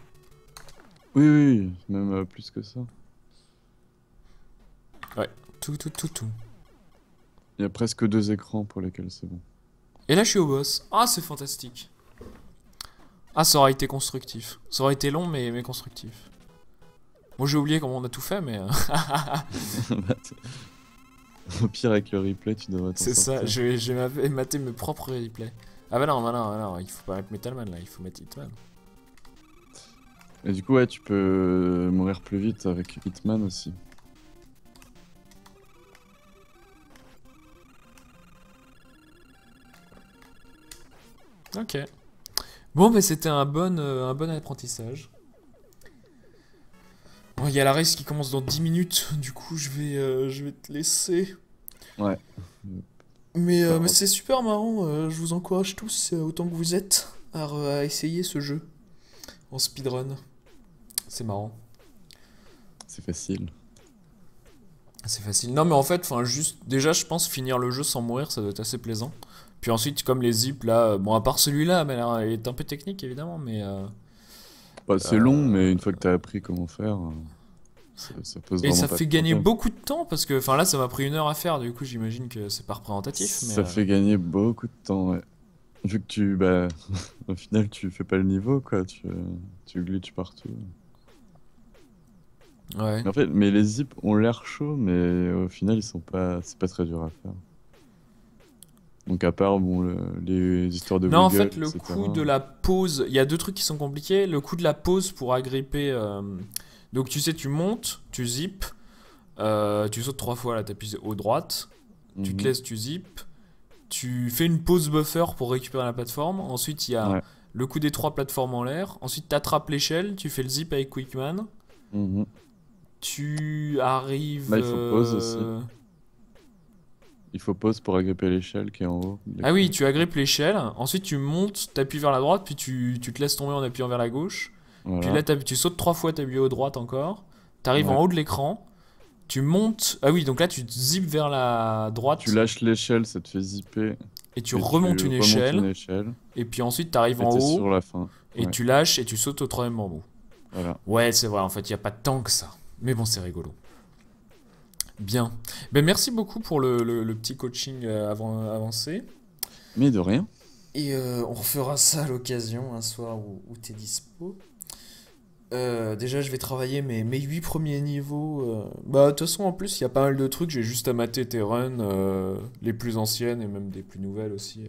Oui, oui, même plus que ça. Tout. Il y a presque 2 écrans pour lesquels c'est bon. Et là, je suis au boss. Ah, c'est fantastique. Ah, ça aurait été constructif. Ça aurait été long, mais constructif. Moi, j'ai oublié comment on a tout fait, mais... Au pire, avec le replay, tu devrais t'en c'est ça, sortir. j'ai maté mes propres replays. Ah bah non, il faut pas mettre Metalman, là, il faut mettre Hitman. Et du coup, ouais, tu peux mourir plus vite avec Hitman aussi. Ok. Bon, mais c'était un bon apprentissage. Bon, il y a la race qui commence dans 10 minutes, du coup, je vais te laisser. Ouais. Mais c'est super marrant, je vous encourage tous, autant que vous êtes, à essayer ce jeu en speedrun. C'est marrant. C'est facile. C'est facile. Non, mais en fait, juste, déjà, je pense finir le jeu sans mourir, ça doit être assez plaisant. Puis ensuite, comme les zips là, bon, à part celui-là, mais là, il est un peu technique évidemment, mais. Bah, c'est long, mais une fois que t'as appris comment faire, ça pose Et vraiment ça pas fait de gagner problème. beaucoup de temps parce que, là, ça m'a pris 1 heure à faire, du coup, j'imagine que c'est pas représentatif. Mais, Ça fait gagner beaucoup de temps, ouais. Vu que bah, au final, tu fais pas le niveau, quoi. Tu glitches partout. Ouais. Mais en fait, mais les zips ont l'air chauds, mais au final, c'est pas très dur à faire. Donc à part bon, les histoires de Non, en Wiggle, fait, le etc. coup de la pause, il y a deux trucs qui sont compliqués. Le coup de la pause pour agripper. Donc, tu sais, tu montes, tu zippes, tu sautes 3 fois, là, t'appuies au droite, tu te Mhm. laisses, tu zippes, tu fais une pause buffer pour récupérer la plateforme. Ensuite, il y a Ouais. le coup des 3 plateformes en l'air. Ensuite, t'attrapes l'échelle, tu fais le zip avec Quickman. Mhm. Tu arrives. Là, il faut pause aussi. Il faut pause pour agripper l'échelle qui est en haut de Ah oui, l'écran. tu agrippes l'échelle. Ensuite, tu montes, t'appuies vers la droite, puis tu te laisses tomber en appuyant vers la gauche. Puis Voilà. là, tu sautes 3 fois, t'appuies au droite encore. T'arrives en Ouais. haut de l'écran. Tu montes. Ah oui, donc là, tu te zippes vers la Tu droite lâches l'échelle, ça te fait zipper et tu et remontes tu une remontes une échelle. échelle Et puis ensuite, t'arrives et en t'es haut sur la fin. et Ouais. tu lâches et tu sautes au troisième bambou. Voilà. Ouais, c'est vrai, en fait, il n'y a pas tant que ça. Mais bon, c'est rigolo. Bien. Ben, merci beaucoup pour le petit coaching avancé. Mais de rien. Et on refera ça à l'occasion, un soir où t'es dispo. Déjà, je vais travailler mes 8 premiers niveaux. Bah, de toute façon, en plus, il y a pas mal de trucs. J'ai juste à mater tes runs, les plus anciennes et même des plus nouvelles aussi,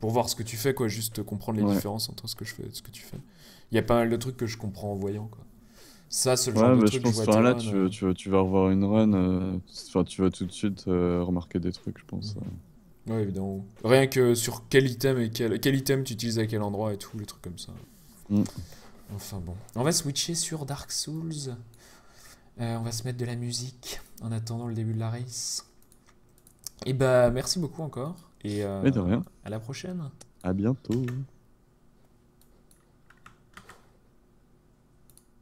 pour voir ce que tu fais, quoi. Juste comprendre les Ouais. différences entre ce que je fais et ce que tu fais. Il y a pas mal de trucs que je comprends en voyant, quoi. Ça, c'est le genre Ouais, de bah, je truc, je pense, vois tes enfin là, runs. tu vas revoir une run, enfin, tu vas tout de suite remarquer des trucs, je pense. Ouais, évidemment. Rien que sur quel item et quel item tu utilises à quel endroit et tout, les trucs comme ça. Mm. Enfin bon. On va switcher sur Dark Souls. On va se mettre de la musique en attendant le début de la race. Et bah, merci beaucoup encore. Et Mais de rien. à la prochaine. À bientôt.